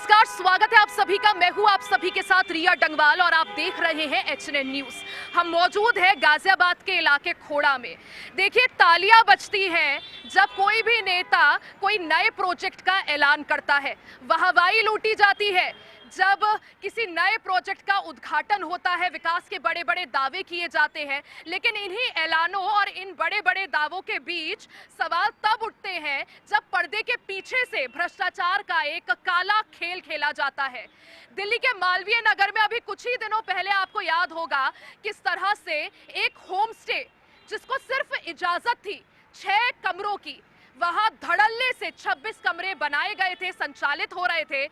नमस्कार, स्वागत है आप सभी का। मैं हूं आप सभी के साथ रिया डंगवाल और आप देख रहे हैं HNN न्यूज। हम मौजूद हैं गाजियाबाद के इलाके खोड़ा में। देखिए, तालियां बजती हैं जब कोई भी नेता कोई नए प्रोजेक्ट का ऐलान करता है, वाहवाही लूटी जाती है जब किसी नए प्रोजेक्ट का उद्घाटन होता है, विकास के बड़े बड़े दावे किए जाते हैं। लेकिन इन्हीं ऐलानों और इन बड़े बड़े दावों के बीच सवाल तब उठते हैं जब पर्दे के पीछे से भ्रष्टाचार का एक काला खेल खेला जाता है। दिल्ली के मालवीय नगर में अभी कुछ ही दिनों पहले आपको याद होगा किस तरह से एक होम स्टे जिसको सिर्फ इजाजत थी 6 कमरों की, वहां धड़ल्ले से 26 कमरे बनाए गए थे, संचालित हो रहे थे।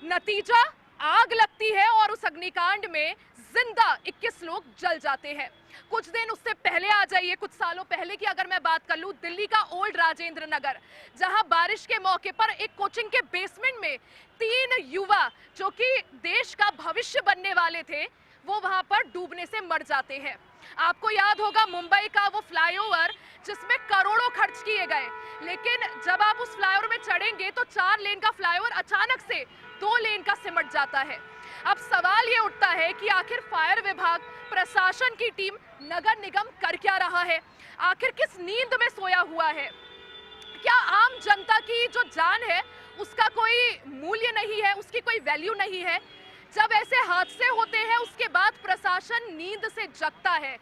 नतीजा आग लगती है और उस अग्निकांड में जिंदा 21 लोग जल जाते हैं। कुछ दिन उससे पहले आ जाइए, कुछ सालों पहले की अगर मैं बात कर लूं, दिल्ली का ओल्ड राजेंद्र नगर, जहां बारिश के मौके पर एक कोचिंग के बेसमेंट में 3 युवा जो कि देश का भविष्य बनने वाले थे, वो वहां पर डूबने से मर जाते हैं। आपको याद होगा मुंबई का वो फ्लाईओवर जिसमें करोड़ों खर्च किए गए, लेकिन जब आप उस फ्लाईओवर में चढ़ेंगे तो 4 लेन का फ्लाईओवर अचानक से 2 लेन का सिमट जाता है। अब सवाल ये उठता है कि आखिर फायर विभाग, प्रशासन की टीम, नगर निगम कर क्या रहा है? आखिर किस नींद में सोया हुआ है? क्या आम जनता की जो जान है उसका कोई मूल्य नहीं है, उसकी कोई वैल्यू नहीं है? जब ऐसे हादसे होते हैं उसके बाद प्रशासन नींद से जगता है।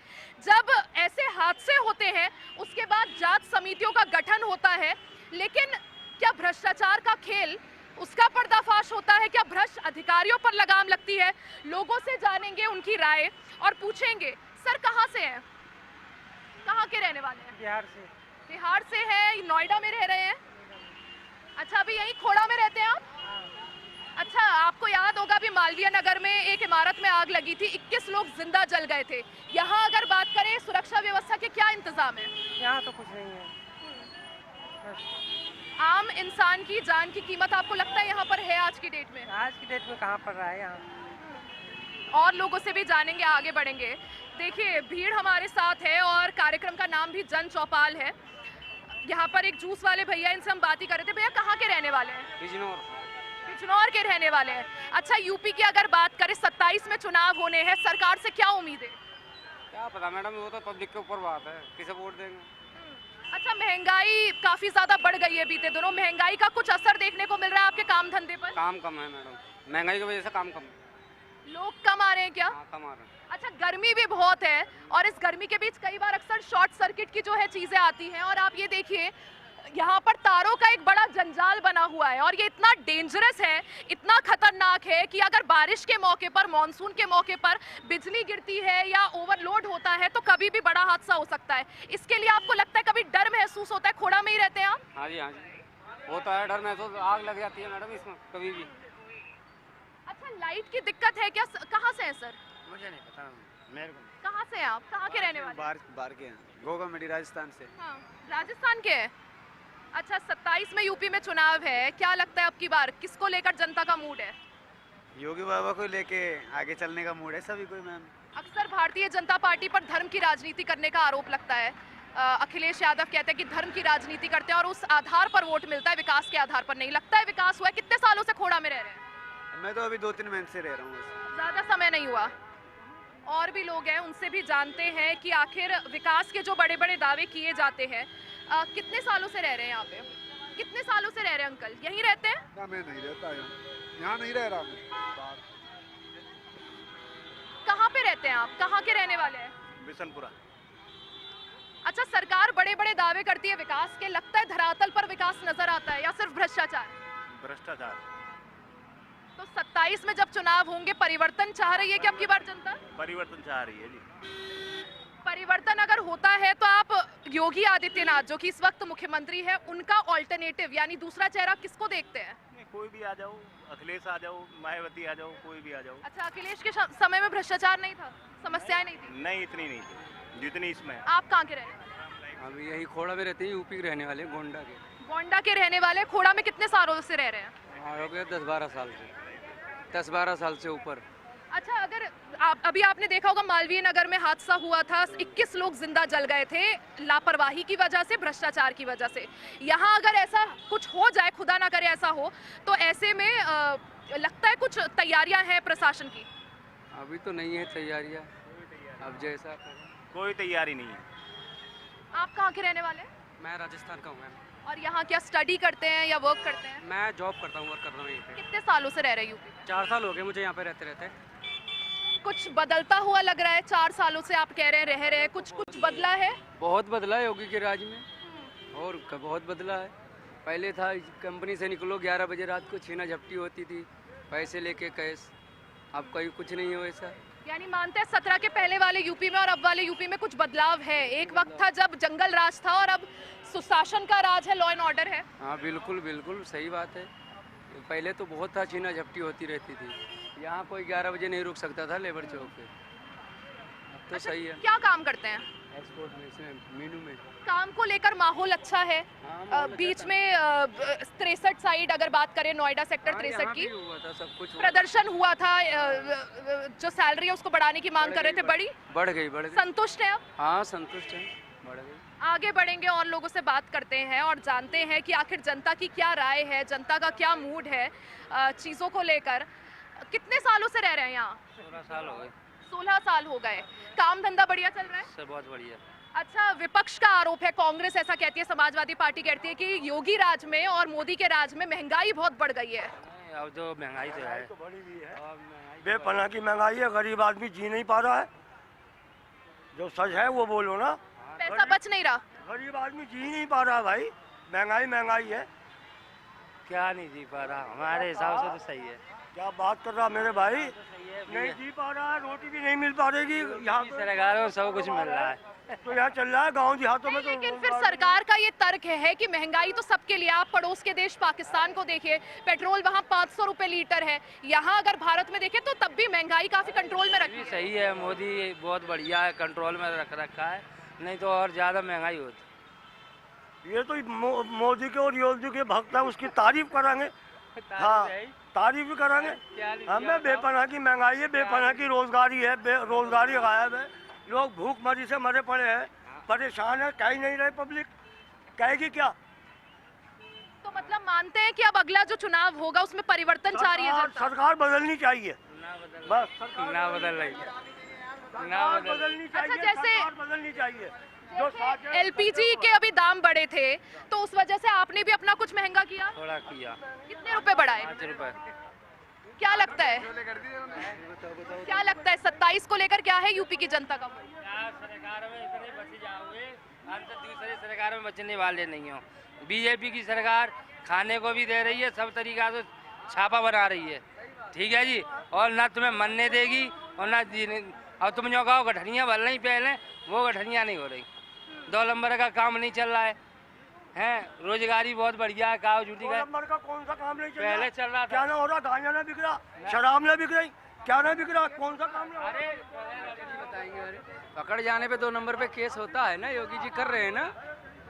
जब ऐसे हादसे होते हैं उसके बाद जांच समितियों का गठन होता है, लेकिन क्या भ्रष्टाचार का खेल उसका पर्दाफाश होता है? क्या भ्रष्ट अधिकारियों पर लगाम लगती है? लोगों से जानेंगे उनकी राय और पूछेंगे, सर कहाँ से हैं, कहाँ के रहने वाले हैं? बिहार से। बिहार से है, नोएडा में रह रहे हैं? अच्छा, अभी यहीं खोड़ा में रहते हैं आप? अच्छा, आपको याद होगा अभी मालवीय नगर में एक इमारत में आग लगी थी, 21 लोग जिंदा जल गए थे। यहाँ अगर बात करें सुरक्षा व्यवस्था के क्या इंतजाम है? यहाँ तो कुछ नहीं है। आम इंसान की जान की कीमत आपको लगता है यहाँ पर है आज की डेट में? आज की डेट में कहाँ पड़ रहा है यहाँ। और लोगों से भी जानेंगे, आगे बढ़ेंगे। देखिए, भीड़ हमारे साथ है और कार्यक्रम का नाम भी जन चौपाल है। यहाँ पर एक जूस वाले भैया, इनसे हम बात ही कर रहे थे। भैया कहाँ के रहने वाले हैं? बिजनौर के रहने वाले हैं। अच्छा, यूपी की अगर बात करें, 27 में चुनाव होने हैं, सरकार से क्या उम्मीद है? क्या पता मैडम, वो तो पब्लिक के ऊपर बात है, किसे वोट देंगे। अच्छा, महंगाई काफी ज्यादा बढ़ गई है बीते दिनों, महंगाई का कुछ असर देखने को मिल रहा है आपके काम धंधे पर? काम कम है मैडम, महंगाई की वजह से काम कम है। लोग कम आ रहे हैं क्या? हाँ, कम आ रहे हैं। अच्छा, गर्मी भी बहुत है और इस गर्मी के बीच कई बार अक्सर शॉर्ट सर्किट की जो है चीजें आती हैं, और आप ये देखिए यहाँ पर तारों का एक बड़ा जंजाल बना हुआ है और ये इतना डेंजरस है, इतना खतरनाक है कि अगर बारिश के मौके पर, मानसून के मौके पर बिजली गिरती है या ओवरलोड होता है तो कभी भी बड़ा हादसा हो सकता है। इसके लिए आपको लगता है कभी डर महसूस होता है? खोड़ा में ही रहते हैं आप? हाँ जी, हाँ जी, होता है डर महसूस। आग लग जाती है मैडम इसमें कभी भी। अच्छा, लाइट की दिक्कत है क्या? कहाँ से है सर? मुझे नहीं पता, मेरे को। कहाँ से हैं आप, कहाँ के रहने वाले? बाहर के हैं, गोगा मेडी राजस्थान से। हाँ, राजस्थान के हैं। अच्छा, 27 में यूपी में चुनाव है, क्या लगता है अब की बार किसको लेकर जनता का मूड है? योगी बाबा को लेके आगे चलने का मूड है सभी को मैम। अक्सर भारतीय जनता पार्टी पर धर्म की राजनीति करने का आरोप लगता है। अखिलेश यादव कहते हैं कि धर्म की राजनीति करते हैं और उस आधार पर वोट मिलता है, विकास के आधार पर नहीं। लगता है विकास हुआ है? कितने सालों से खोड़ा में रह रहे हैं? मैं तो अभी 2-3 महीने से रह रहा हूँ। ज्यादा समय नहीं हुआ। और भी लोग हैं, उनसे भी जानते हैं कि आखिर विकास के जो बड़े बड़े दावे किए जाते हैं, कितने सालों से रह रहे हैं यहाँ पे? कितने सालों से रह रहे हैं अंकल? यहीं रहते हैं? ना, मैं नहीं रहता यहाँ नहीं रह रहा मैं। कहाँ पे रहते हैं आप, कहाँ के रहने वाले हैं? बिशनपुरा। अच्छा, सरकार बड़े बड़े दावे करती है विकास के, लगता है धरातल पर विकास नजर आता है या सिर्फ भ्रष्टाचार? भ्रष्टाचार। तो 27 में जब चुनाव होंगे, परिवर्तन चाह रही है कि अब की बार जनता? परिवर्तन चाह रही है जी। परिवर्तन अगर होता है तो आप योगी आदित्यनाथ जो कि इस वक्त मुख्यमंत्री है, उनका ऑल्टरनेटिव यानी दूसरा चेहरा किसको देखते हैं? कोई भी आ जाओ, अखिलेश आ जाओ, मायावती आ जाओ, कोई भी आ जाओ। अच्छा, अखिलेश के समय में भ्रष्टाचार नहीं था, समस्याएं नहीं थी? नहीं, इतनी नहीं थी जितनी इसमें। आप कहाँ के रहने वाले? हम यही खोड़ा में रहते हैं, यूपी के रहने वाले, गोंडा के। गोंडा के रहने वाले। खोड़ा में कितने सालों से रह रहे हैं? हाँ, हो गया 10-12 साल से, 10-12 साल से ऊपर। अच्छा, अगर अभी आपने देखा होगा मालवीय नगर में हादसा हुआ था, 21 लोग जिंदा जल गए थे लापरवाही की वजह से, भ्रष्टाचार की वजह से। यहाँ अगर ऐसा कुछ हो जाए, खुदा ना करे ऐसा हो, तो ऐसे में लगता है कुछ तैयारियां हैं प्रशासन की? अभी तो नहीं है तैयारियाँ, अब जैसा कोई तैयारी नहीं है। आप कहाँ के रहने वाले हैं? मैं राजस्थान का हूँ मैम। और यहाँ क्या स्टडी करते हैं या वर्क करते हैं? मैं जॉब करता हूँ, वर्क कर रहा हूँ यहीं पे। कितने सालों से रह रहे हैं यूपी में? 4 साल हो गए मुझे यहाँ पे रहते रहते। कुछ बदलता हुआ लग रहा है 4 सालों से आप कह रहे हैं रह रहे हैं, कुछ बदला है? बहुत बदला है योगी के राज में, और बहुत बदला है। पहले था कंपनी से निकलो 11 बजे रात को छीना झपटी होती थी, पैसे लेके कैश। अब कहीं कुछ नहीं है वैसा। यानी मानते हैं 17 के पहले वाले यूपी में और अब वाले यूपी में कुछ बदलाव है। एक वक्त था जब जंगल राज था और अब सुशासन का राज है, लॉ एंड ऑर्डर है। हाँ बिल्कुल बिल्कुल सही बात है। पहले तो बहुत था छीना झपटी होती रहती थी, यहाँ कोई 11 बजे नहीं रुक सकता था लेबर चौक पे। अब तो सही है। क्या काम करते हैं? एक्सपोर्ट में, इसमें मीनू में। काम को लेकर माहौल अच्छा है। बीच में 63 साइड अगर बात करें, नोएडा सेक्टर 63 की हुआ था, सब कुछ प्रदर्शन हुआ था। जो सैलरी है उसको बढ़ाने की मांग कर रहे थे, बढ़ गई। संतुष्ट है अब? हाँ संतुष्ट है, बढ़ गई। आगे बढ़ेंगे और लोगों से बात करते हैं और जानते हैं कि आखिर जनता की क्या राय है, जनता का क्या मूड है चीज़ों को लेकर। कितने सालों से रह रहे हैं यहाँ? 16 साल हो गए। 16 साल हो गए। काम धंधा बढ़िया चल रहा है? सब बहुत बढ़िया। अच्छा, विपक्ष का आरोप है, कांग्रेस ऐसा कहती है, समाजवादी पार्टी कहती है कि योगी राज में और मोदी के राज में महंगाई बहुत बढ़ गई है। अब तो महंगाई तो है, बढ़ी हुई है, बेपनाह की महंगाई है, गरीब आदमी जी नहीं पा रहा है। जो सच है वो बोलो ना। पैसा बच नहीं रहा, गरीब आदमी जी नहीं पा रहा भाई, महंगाई है। क्या नहीं जी पा रहा? हमारे हिसाब से तो सही है। क्या बात कर रहा मेरे भाई, नहीं जी पा रहा है, रोटी भी नहीं मिल पा रही यहाँ पे। सरकार में सब कुछ मिल रहा है, तो यहाँ चल रहा है गाँव देहातों में। तो लेकिन फिर सरकार का ये तर्क है कि महंगाई तो सबके लिए। आप पड़ोस के देश पाकिस्तान को देखिए, पेट्रोल वहाँ 500 रुपए लीटर है। यहाँ अगर भारत में देखें तो तब भी महंगाई काफी कंट्रोल में रखी है। सही है, मोदी बहुत बढ़िया है, कंट्रोल में रखा है, नहीं तो और ज्यादा महंगाई होती। ये तो मोदी के और योगी के भक्त है, उसकी तारीफ करांगे। हाँ, तारीफ भी करांगे। हमें बेपनाह की महंगाई है, बेपनाह की रोजगारी है, रोजगारी गायब है, लोग भूखमरी से मरे पड़े हैं, परेशान है, कह ही नहीं रहे पब्लिक, कहेगी क्या? तो मतलब मानते हैं कि अब अगला जो चुनाव होगा उसमें परिवर्तन चाह रही है जनता? सरकार बदलनी चाहिए, बस ना बदल रही, सरकार बदलनी चाहिए। अच्छा, जैसे सरकार बदलनी चाहिए। जो साथ है, एलपीजी के अभी दाम बढ़े थे तो उस वजह से आपने भी अपना कुछ महंगा किया? थोड़ा किया। कितने रुपए बढ़ाए? 5 रुपए। क्या लगता है 27 को लेकर क्या है यूपी की जनता का? सरकार में इतने बच जाओगे, हम तो दूसरे सरकार में बचने वाले नहीं हो। बीजेपी की सरकार खाने को भी दे रही है, सब तरीका से छापा बना रही है, ठीक है जी, और ना तुम्हें मनने देगी और ना अब तुम जो कहो गठनियाँ भर रही पहले, वो गठनियाँ नहीं हो रही। 2 नंबर का काम नहीं चल रहा है, रोजगारी बहुत बढ़िया है, काव झूठी का नंबर का कौन सा काम नहीं चल रहा? पहले चल रहा था। क्या ना हो रहा? गांजा ना बिक रहा, शराब ना बिक रही, क्या ना बिक रहा? कौन सा काम ना? अरे बताएंगे, अरे पकड़ जाने पे 2 नंबर पे केस होता है ना, योगी जी कर रहे हैं ना।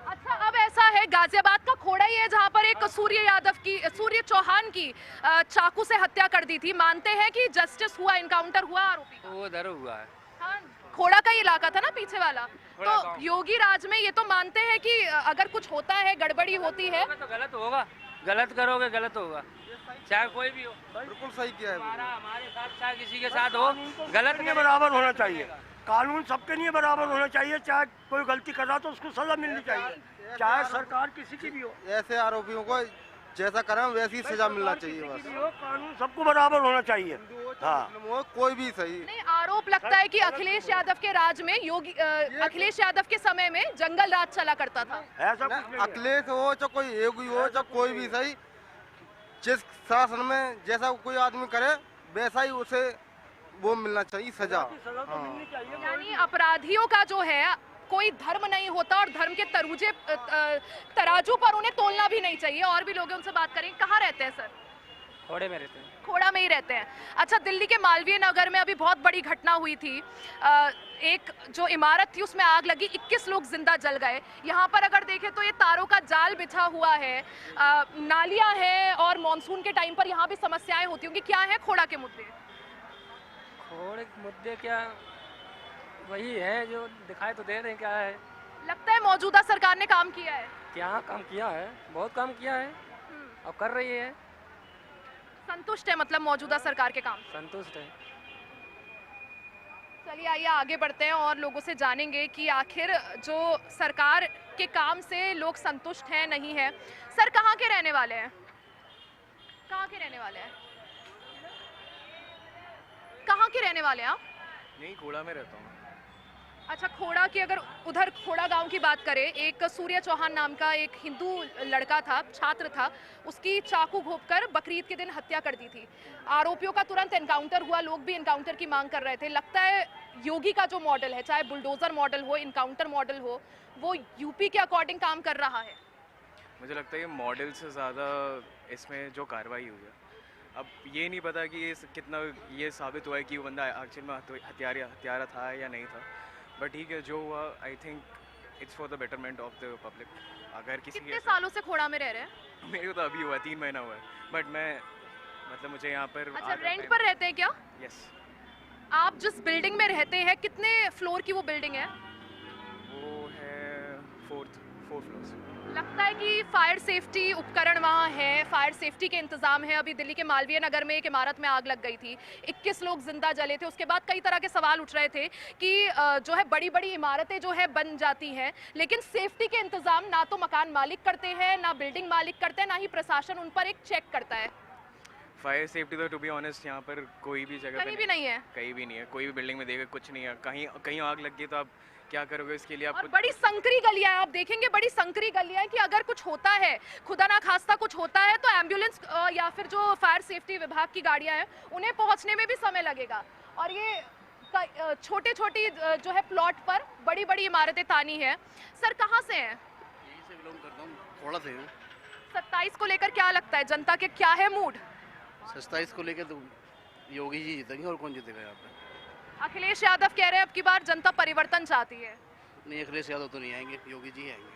अच्छा, अब ऐसा है गाजियाबाद का खोड़ा ही है जहाँ पर एक सूर्य चौहान की चाकू से हत्या कर दी थी। मानते हैं कि जस्टिस हुआ, इनकाउंटर हुआ आरोपी का? वो उधर हुआ है। हाँ, खोड़ा का ही इलाका था ना पीछे वाला। तो योगी राज में ये तो मानते हैं कि अगर कुछ होता है, गड़बड़ी होती है तो गलत होगा, गलत करोगे गलत होगा, चाहे कोई भी हो। बिल्कुल सही किया है। हमारे साथ चाहे किसी के साथ हो, गलत नहीं, बराबर होना चाहिए। कानून सबके लिए बराबर होना चाहिए, चाहे कोई गलती कर रहा तो उसको सजा मिलनी चाहिए, चाहे सरकार किसी की भी हो। ऐसे आरोपियों को जैसा करें वैसी सजा मिलना चाहिए, बस कानून सबको बराबर होना चाहिए। हाँ, कोई भी सही। नहीं, आरोप लगता है कि अखिलेश यादव के राज में अखिलेश यादव के समय में जंगल राज चला करता था। ऐसा कुछ नहीं है। अखिलेश हो चाहे कोई योगी हो चाहे कोई भी सही, जिस शासन में जैसा कोई आदमी करे वैसा ही उसे वो मिलना चाहिए सजा। सजा तो मिलनी चाहिए। यानी अपराधियों का जो है कोई धर्म नहीं होता और धर्म के तराजू पर उन्हें तोलना भी नहीं चाहिए। और भी लोग हैं, उनसे बात करेंगे। कहाँ रहते हैं सर? खोड़े में रहते हैं। खोड़ा में ही रहते हैं। अच्छा, दिल्ली के मालवीय नगर में अभी बहुत बड़ी घटना हुई थी। एक जो इमारत थी उसमें आग लगी, 21 लोग जिंदा जल गए। यहाँ पर अगर देखें तो ये तारों का जाल बिछा हुआ है, नालियाँ हैं और मानसून के टाइम पर यहाँ भी समस्याएं होती होंगी। क्या है खोड़ा के मुद्दे? खोड़े के मुद्दे क्या, वही है जो दिखाई तो दे रहे हैं। क्या है, लगता है मौजूदा सरकार ने काम किया है? क्या काम किया है, बहुत काम किया है, अब कर रही है। संतुष्ट है मतलब मौजूदा सरकार के काम? संतुष्ट है। चलिए आइए आगे बढ़ते हैं और लोगों से जानेंगे कि आखिर जो सरकार के काम से लोग संतुष्ट हैं नहीं है। सर कहाँ के रहने वाले हैं? कहाँ के रहने वाले हैं? कहाँ के रहने वाले हैं आप? यही खोड़ा में रहता हूँ। अच्छा, खोड़ा की अगर उधर खोड़ा गांव की बात करें, एक सूर्य चौहान नाम का एक हिंदू लड़का था, छात्र था, उसकी चाकू घोंपकर बकरीद के दिन हत्या कर दी थी। आरोपियों का तुरंत एनकाउंटर हुआ, लोग भी एनकाउंटर की मांग कर रहे थे। लगता है योगी का जो मॉडल है, चाहे बुलडोजर मॉडल हो, एनकाउंटर मॉडल हो, वो यूपी के अकॉर्डिंग काम कर रहा है। मुझे लगता है ये मॉडल से ज़्यादा इसमें जो कार्रवाई हुई है, अब ये नहीं पता कि ये कितना ये साबित हुआ है कि वो बंदा एक्चुअल में हत्यारा था या नहीं था, बट ठीक है जो हुआ, I think it's for the betterment of the public. अगर किसी कितने सालों से खोड़ा में रह रहे हैं? मेरे को तो अभी हुआ है, 3 महीना हुआ है, बट मैं मतलब मुझे यहाँ पर अच्छा, रेंट पर रहते हैं क्या? यस। आप जिस बिल्डिंग में रहते हैं कितने फ्लोर की वो बिल्डिंग है? वो है 4 फ्लोर्स। लगता है कि फायर सेफ्टी उपकरण वहाँ है, फायर सेफ्टी के इंतजाम है। अभी दिल्ली के मालवीय नगर में एक इमारत में आग लग गई थी, 21 लोग जिंदा जले थे। उसके बाद कई तरह के सवाल उठ रहे थे कि जो है बड़ी बड़ी इमारतें जो है बन जाती हैं, लेकिन सेफ्टी के इंतजाम ना तो मकान मालिक करते हैं, ना बिल्डिंग मालिक करते हैं, ना ही प्रशासन उन पर एक चेक करता है। फायर सेफ्टी तो टू बी ऑनेस्ट यहाँ पर कोई भी जगह कहीं भी नहीं है, कहीं भी नहीं है। कोई भी बिल्डिंग में देखो कुछ नहीं है, कहीं आग लग गई तो आप क्या करोगे इसके लिए? आप और बड़ी संकरी गलियां हैं, आप देखेंगे बड़ी संकरी गलियां हैं कि अगर कुछ होता है, खुदा ना खास्ता कुछ होता है, तो एम्बुलेंस या फिर जो फायर सेफ्टी विभाग की गाड़ियां हैं उन्हें पहुंचने में भी समय लगेगा। और ये छोटे छोटी जो है प्लॉट पर बड़ी बड़ी इमारतें तानी है। सर कहाँ से हैं? यहीं से बिलोंग करता हूँ, थोड़ा से हूँ। 27 को लेकर क्या लगता है, जनता के क्या है मूड? 27 को लेकर तो योगी जी जीतेंगे, और कौन जीतेगा यहाँ पे? अखिलेश यादव कह रहे हैं अब की बार जनता परिवर्तन चाहती है। नहीं, अखिलेश यादव तो नहीं आएंगे, योगी जी आएंगे।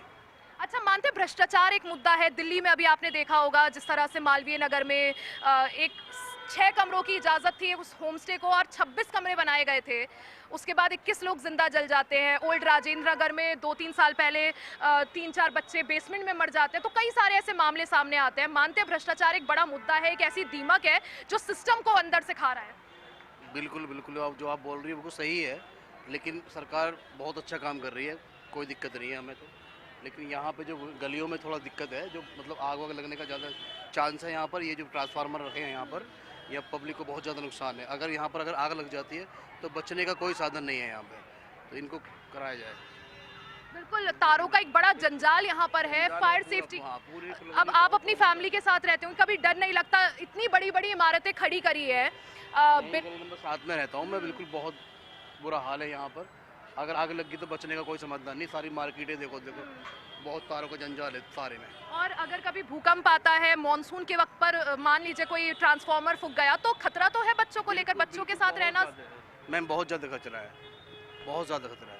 अच्छा, मानते हैं भ्रष्टाचार एक मुद्दा है दिल्ली में? अभी आपने देखा होगा जिस तरह से मालवीय नगर में एक 6 कमरों की इजाज़त थी उस होमस्टे को और 26 कमरे बनाए गए थे, उसके बाद 21 लोग जिंदा जल जाते हैं। ओल्ड राजेंद्र नगर में 2-3 साल पहले 3-4 बच्चे बेसमेंट में मर जाते हैं। तो कई सारे ऐसे मामले सामने आते हैं। मानते हैं भ्रष्टाचार एक बड़ा मुद्दा है, एक ऐसी दीमक है जो सिस्टम को अंदर से खा रहा है? बिल्कुल बिल्कुल, आप जो आप बोल रही है वो सही है, लेकिन सरकार बहुत अच्छा काम कर रही है, कोई दिक्कत नहीं है हमें तो। लेकिन यहाँ पे जो गलियों में थोड़ा दिक्कत है, जो मतलब आग वाग लगने का ज़्यादा चांस है यहाँ पर। ये जो ट्रांसफार्मर रखे हैं यहाँ पर, यह पब्लिक को बहुत ज़्यादा नुकसान है। अगर यहाँ पर अगर आग लग जाती है तो बचने का कोई साधन नहीं है यहाँ पे, तो इनको कराया जाए। बिल्कुल, तारों का एक बड़ा जंजाल यहाँ पर है, फायर सेफ्टी। अब आप अपनी फैमिली के साथ रहते हो, कभी डर नहीं लगता? इतनी बड़ी बड़ी इमारतें खड़ी करी है। नंबर 7 में रहता हूँ मैं, बिल्कुल बहुत बुरा हाल है यहाँ पर। अगर आग लग गई तो बचने का कोई समाधान नहीं। सारी मार्केटें देखो, बहुत तारों का जंजाल है सारे में। और अगर कभी भूकंप आता है मॉनसून के वक्त पर, मान लीजिए कोई ट्रांसफार्मर फूक गया, तो खतरा तो है बच्चों को लेकर, बच्चों के साथ रहना। मैम बहुत ज़्यादा खतरा है, बहुत ज़्यादा खतरा है।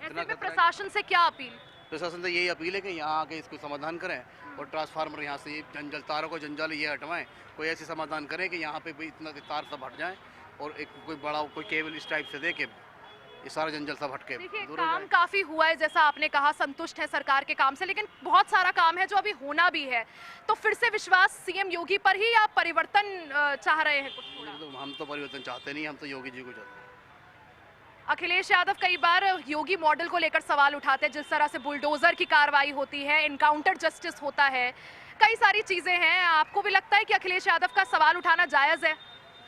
ऐसे में प्रशासन से क्या अपील? प्रशासन से यही अपील है कि यहाँ आके इसको समाधान करें और ट्रांसफार्मर यहाँ से ये जंजाल, तारों को जंजाल ये हटवाएं। कोई ऐसी समाधान करें कि यहाँ पे भी इतना तार सब हट जाए और एक कोई बड़ा कोई केबल इस टाइप से दे के ये सारा जंजाल सब हट के देखिए, काम काफ़ी हुआ है, जैसा आपने कहा संतुष्ट है सरकार के काम से, लेकिन बहुत सारा काम है जो अभी होना भी है। तो फिर से विश्वास सीएम योगी पर ही, आप परिवर्तन चाह रहे हैं कुछ थोड़ा? हम तो परिवर्तन चाहते नहीं, हम तो योगी जी को चाहते हैं। अखिलेश यादव कई बार योगी मॉडल को लेकर सवाल उठाते हैं, जिस तरह से बुलडोजर की कार्रवाई होती है, इनकाउंटर जस्टिस होता है, कई सारी चीज़ें हैं। आपको भी लगता है कि अखिलेश यादव का सवाल उठाना जायज़ है?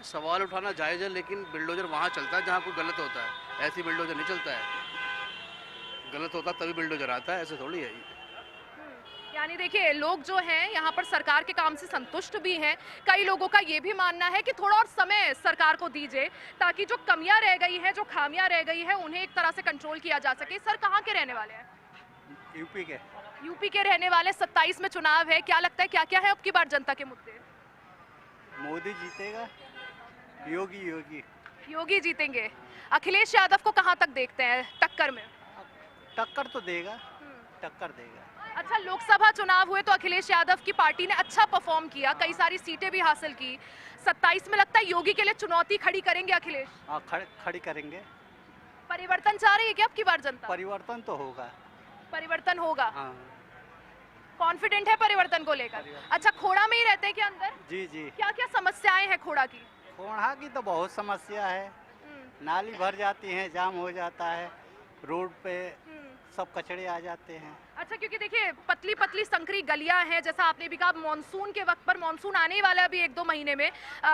सवाल उठाना जायज़ है, लेकिन बिल्डोजर वहाँ चलता है जहाँ कोई गलत होता है, ऐसी बिल्डोजर नहीं चलता है। गलत होता तभी बिल्डोजर आता है, ऐसे थोड़ी है। यानी देखिए, लोग जो हैं यहाँ पर सरकार के काम से संतुष्ट भी हैं। कई लोगों का ये भी मानना है कि थोड़ा और समय सरकार को दीजिए ताकि जो कमियां रह गई हैं, जो खामियां रह गई हैं, उन्हें एक तरह से कंट्रोल किया जा सके। सर कहाँ के रहने वाले हैं? यूपी के। यूपी के रहने वाले। 27 में चुनाव है, क्या लगता है क्या क्या है अब की बार जनता के मुद्दे? मोदी जीतेगा, योगी जीतेंगे। अखिलेश यादव को कहाँ तक देखते हैं टक्कर में? टक्कर तो देगा, टक्कर देगा। अच्छा, लोकसभा चुनाव हुए तो अखिलेश यादव की पार्टी ने अच्छा परफॉर्म किया, कई सारी सीटें भी हासिल की। 27 में लगता है योगी के लिए चुनौती खड़ी करेंगे अखिलेश? हाँ, खड़ी करेंगे। परिवर्तन चाह रही है क्या अब की बार जनता? परिवर्तन तो होगा। परिवर्तन होगा। हाँ। कॉन्फिडेंट है परिवर्तन को लेकर? अच्छा, खोड़ा में ही रहते हैं क्या अंदर? जी जी। क्या क्या समस्याएं हैं खोड़ा की? खोड़ा की तो बहुत समस्या है, नाली भर जाती है, जाम हो जाता है, रोड पे सब कचड़े आ जाते हैं। अच्छा, क्योंकि देखिए पतली पतली संकरी गलियां हैं, जैसा आपने भी कहा मानसून के वक्त पर, मानसून आने ही वाला है अभी 1-2 महीने में,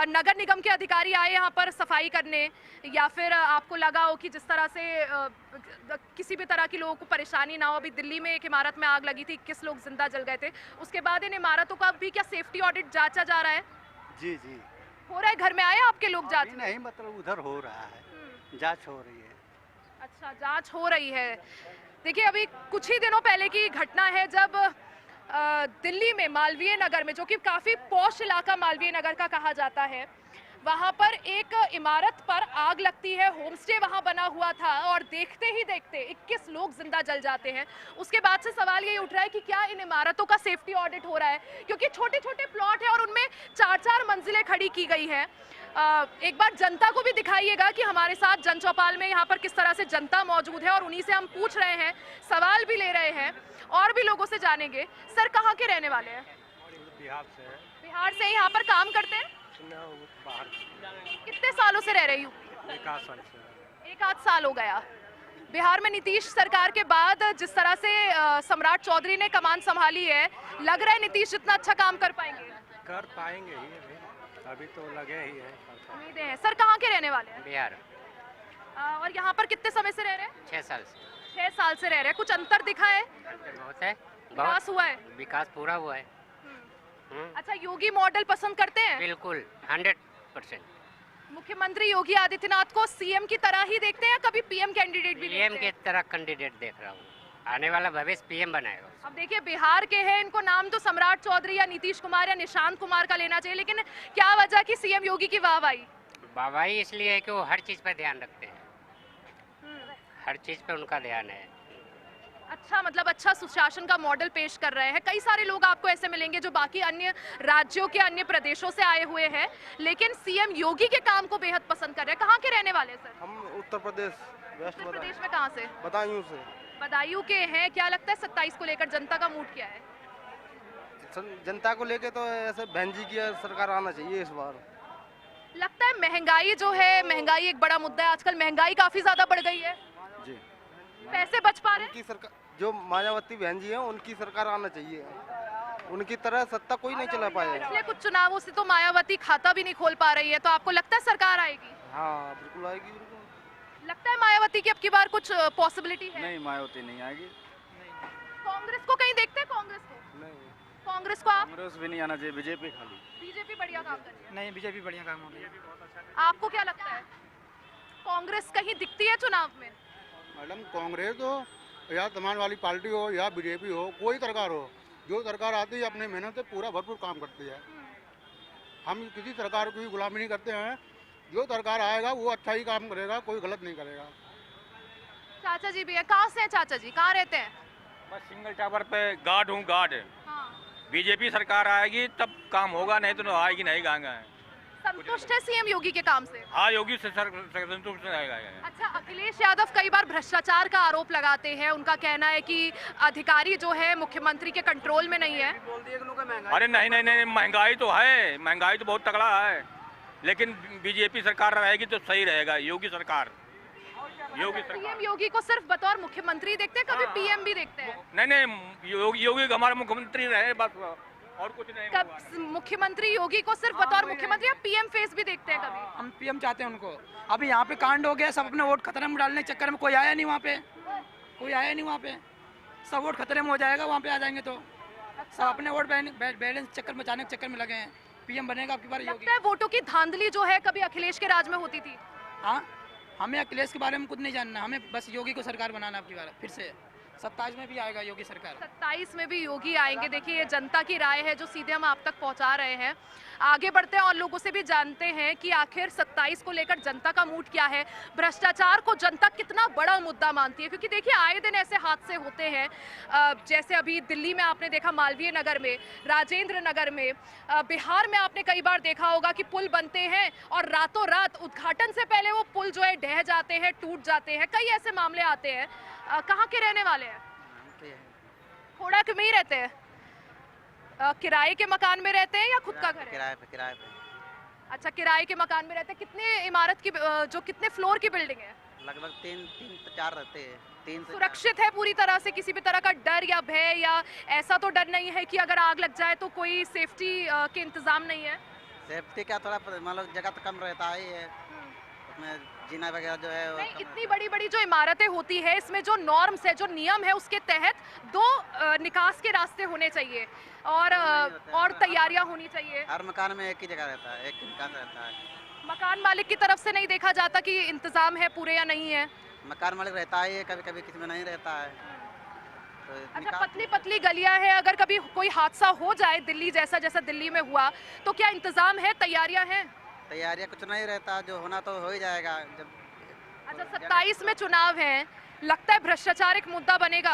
नगर निगम के अधिकारी आए यहाँ पर सफाई करने, या फिर आपको लगा हो कि जिस तरह से किसी भी तरह की लोगों को परेशानी ना हो? अभी दिल्ली में एक इमारत में आग लगी थी, 21 लोग जिंदा जल गए थे, उसके बाद इन इमारतों का भी क्या सेफ्टी ऑडिट जांचा जा रहा है? जी जी हो रहा है? घर में आए आपके लोग जांच? नहीं, मतलब उधर हो रहा है, जांच हो रही है। अच्छा, जांच हो रही है। देखिए अभी कुछ ही दिनों पहले की घटना है जब दिल्ली में मालवीय नगर में, जो कि काफ़ी पॉश इलाका मालवीय नगर का कहा जाता है, वहाँ पर एक इमारत पर आग लगती है। होमस्टे वहाँ बना हुआ था और देखते ही देखते 21 लोग जिंदा जल जाते हैं। उसके बाद से सवाल ये उठ रहा है कि क्या इन इमारतों का सेफ्टी ऑडिट हो रहा है, क्योंकि छोटे छोटे प्लॉट है और उनमें 4-4 मंजिलें खड़ी की गई हैं। एक बार जनता को भी दिखाइएगा कि हमारे साथ जन चौपाल में यहाँ पर किस तरह से जनता मौजूद है, और उन्हीं से हम पूछ रहे हैं, सवाल भी ले रहे हैं और भी लोगों से जानेंगे। सर, कहाँ के रहने वाले हैं? बिहार से है। बिहार से? यहाँ पर काम करते हैं? बाहर कितने सालों से रह रही हूँ? 1 साल से। 1 साल हो गया। बिहार में नीतीश सरकार के बाद जिस तरह से सम्राट चौधरी ने कमान संभाली है, लग रहा है नीतीश जितना अच्छा काम कर पाएंगे? कर पाएंगे ही, अभी तो लगे ही है। उम्मीदें हैं। सर, कहाँ के रहने वाले हैं? बिहार। और यहाँ पर कितने समय से रह रहे हैं? 6 साल से। 6 साल से रह रहे हैं। कुछ अंतर दिखा है? बहुत है, विकास हुआ है? विकास पूरा हुआ है। अच्छा, योगी मॉडल पसंद करते हैं? बिल्कुल 100%। मुख्यमंत्री योगी आदित्यनाथ को सीएम की तरह ही देखते हैं या कभी पीएम कैंडिडेट भी पीएम देखते की हैं? तरह कैंडिडेट देख रहा हूँ, आने वाला भविष्य पीएम बनाएगा। अब देखिए बिहार के हैं, इनको नाम तो सम्राट चौधरी या नीतीश कुमार या निशांत कुमार का लेना चाहिए, लेकिन क्या वजह कि सीएम योगी की वाहवाही? वाहवाही इसलिए है कि वो हर चीज़ पर ध्यान रखते हैं, हर चीज़ पे उनका ध्यान है। अच्छा, मतलब अच्छा सुशासन का मॉडल पेश कर रहे हैं। कई सारे लोग आपको ऐसे मिलेंगे जो बाकी अन्य राज्यों के, अन्य प्रदेशों से आए हुए हैं, लेकिन सीएम योगी के काम को बेहद पसंद कर रहे हैं। कहाँ के रहने वाले सर? हम उत्तर प्रदेश, वेस्ट उत्तर प्रदेश में कहाँ से? बदायूं से। बदायूं के हैं। क्या लगता है 27 को लेकर जनता का मूड क्या है? जनता को लेके तो ऐसे बहन जी की सरकार आना चाहिए इस बार। लगता है महंगाई जो है, महंगाई एक बड़ा मुद्दा है आजकल, महंगाई काफी ज्यादा बढ़ गई है जी। पैसे बच पा रहे हैं? उनकी सरकार, जो मायावती बहन जी है, उनकी सरकार आना चाहिए। उनकी तरह सत्ता कोई नहीं चला पाया। पिछले कुछ चुनावों से तो मायावती खाता भी नहीं खोल पा रही है, तो आपको लगता है सरकार आएगी? हाँ बिल्कुल आएगी, बिल्कुल। लगता है मायावती की अब की बार कुछ पॉसिबिलिटी है? नहीं, मायावती नहीं आएगी। कांग्रेस को कहीं देखते हैं? कांग्रेस को? नहीं, कांग्रेस को आप? कांग्रेस भी नहीं आना चाहिए, बीजेपी खाली। बीजेपी बढ़िया काम कर रही है। नहीं, बीजेपी बढ़िया काम हो रही है। आपको क्या लगता है, कांग्रेस कहीं दिखती है चुनाव में? मैडम, कांग्रेस हो या समाज वाली पार्टी हो या बीजेपी हो, कोई सरकार हो, जो सरकार आती है अपनी मेहनत से पूरा भरपूर काम करती है। हम किसी सरकार की गुलामी नहीं करते हैं। जो सरकार आएगा वो अच्छा ही काम करेगा, कोई गलत नहीं करेगा। चाचा जी भी है। कहाँ से हैं चाचा जी? कहाँ रहते हैं? मैं सिंगल टावर पे गार्ड हूँ, गार्ड। हाँ। बीजेपी सरकार आएगी तब काम होगा, नहीं तो आएगी नहीं। गाएंगे। संतुष्ट है सीएम योगी के काम से? हाँ, योगी से संतुष्ट रहेगा। अच्छा, अखिलेश यादव कई बार भ्रष्टाचार का आरोप लगाते हैं। उनका कहना है कि अधिकारी जो है मुख्यमंत्री के कंट्रोल में नहीं है। अरे नहीं नहीं नहीं, महंगाई तो है, महंगाई तो बहुत तगड़ा है, लेकिन बीजेपी सरकार रहेगी तो सही रहेगा। योगी सरकार, योगी सरकार। सीएम योगी को सिर्फ बतौर मुख्यमंत्री देखते हैं, कभी पीएम भी देखते हैं? नहीं नहीं, योगी हमारा मुख्यमंत्री रहे बस, और कुछ नहीं। कब मुख्यमंत्री योगी को सिर्फ बतौर मुख्यमंत्री या पीएम फेस भी देखते हैं कभी? हम पीएम चाहते हैं उनको। अभी यहाँ पे कांड हो गया, सब अपने वोट खतरे में डालने के चक्कर में कोई आया नहीं वहाँ पे, कोई आया नहीं वहाँ पे। सब वोट खतरे में हो जाएगा, वहाँ पे आ जाएंगे तो सब अपने वोट बैलेंस चक्कर में जाने के चक्कर में लगे हैं। पीएम बनेगा आपकी बार योगी। लगता है वोटों की धांधली जो है कभी अखिलेश के राज में होती थी? हाँ, हमें अखिलेश के बारे में कुछ नहीं जानना, हमें बस योगी को सरकार बनाना आपकी बार फिर से। 27 में भी आएगा योगी सरकार। 27 में भी योगी आएंगे। देखिए ये जनता की राय है जो सीधे हम आप तक पहुंचा रहे हैं। आगे बढ़ते हैं और लोगों से भी जानते हैं कि आखिर 27 को लेकर जनता का मूड क्या है, भ्रष्टाचार को जनता कितना बड़ा मुद्दा मानती है। क्योंकि देखिए आए दिन ऐसे हादसे होते हैं, जैसे अभी दिल्ली में आपने देखा, मालवीय नगर में, राजेंद्र नगर में, बिहार में आपने कई बार देखा होगा कि पुल बनते हैं और रातों रात उद्घाटन से पहले वो पुल जो है ढह जाते हैं, टूट जाते हैं। कई ऐसे मामले आते हैं। कहाँ के रहने वाले हैं? खोड़ा में ही रहते हैं। किराए के मकान में रहते हैं या खुद का घर है? किराए पे। अच्छा, किराए के मकान में रहते हैं। कितने इमारत की जो कितने फ्लोर की बिल्डिंग है? लगभग 3-4 रहते हैं। 3 से सुरक्षित है पूरी तरह से? किसी भी तरह का डर या भय या ऐसा तो डर नहीं है कि अगर आग लग जाए तो कोई सेफ्टी के इंतजाम नहीं है? सेफ्टी का थोड़ा मतलब जगह तो कम रहता है, उसमें जीना वगैरह जो है नहीं, इतनी बड़ी बड़ी जो इमारतें होती है इसमें जो नॉर्म्स है, जो नियम है, उसके तहत 2 निकास के रास्ते होने चाहिए और तैयारियां होनी चाहिए। हर मकान में एक ही जगह रहता है, एक ही निकास रहता है। मकान मालिक की तरफ से नहीं देखा जाता कि इंतजाम है पूरे या नहीं है? मकान मालिक रहता है, कभी कभी किसी में नहीं रहता है। तो अच्छा, पतली पतली गलियां हैं, अगर कभी कोई हादसा हो जाए दिल्ली जैसा दिल्ली में हुआ तो क्या इंतजाम है, तैयारियां हैं? तैयारियां कुछ नहीं रहता, जो होना तो हो ही जाएगा जब। अच्छा, 27 में चुनाव है, लगता है भ्रष्टाचार एक मुद्दा बनेगा?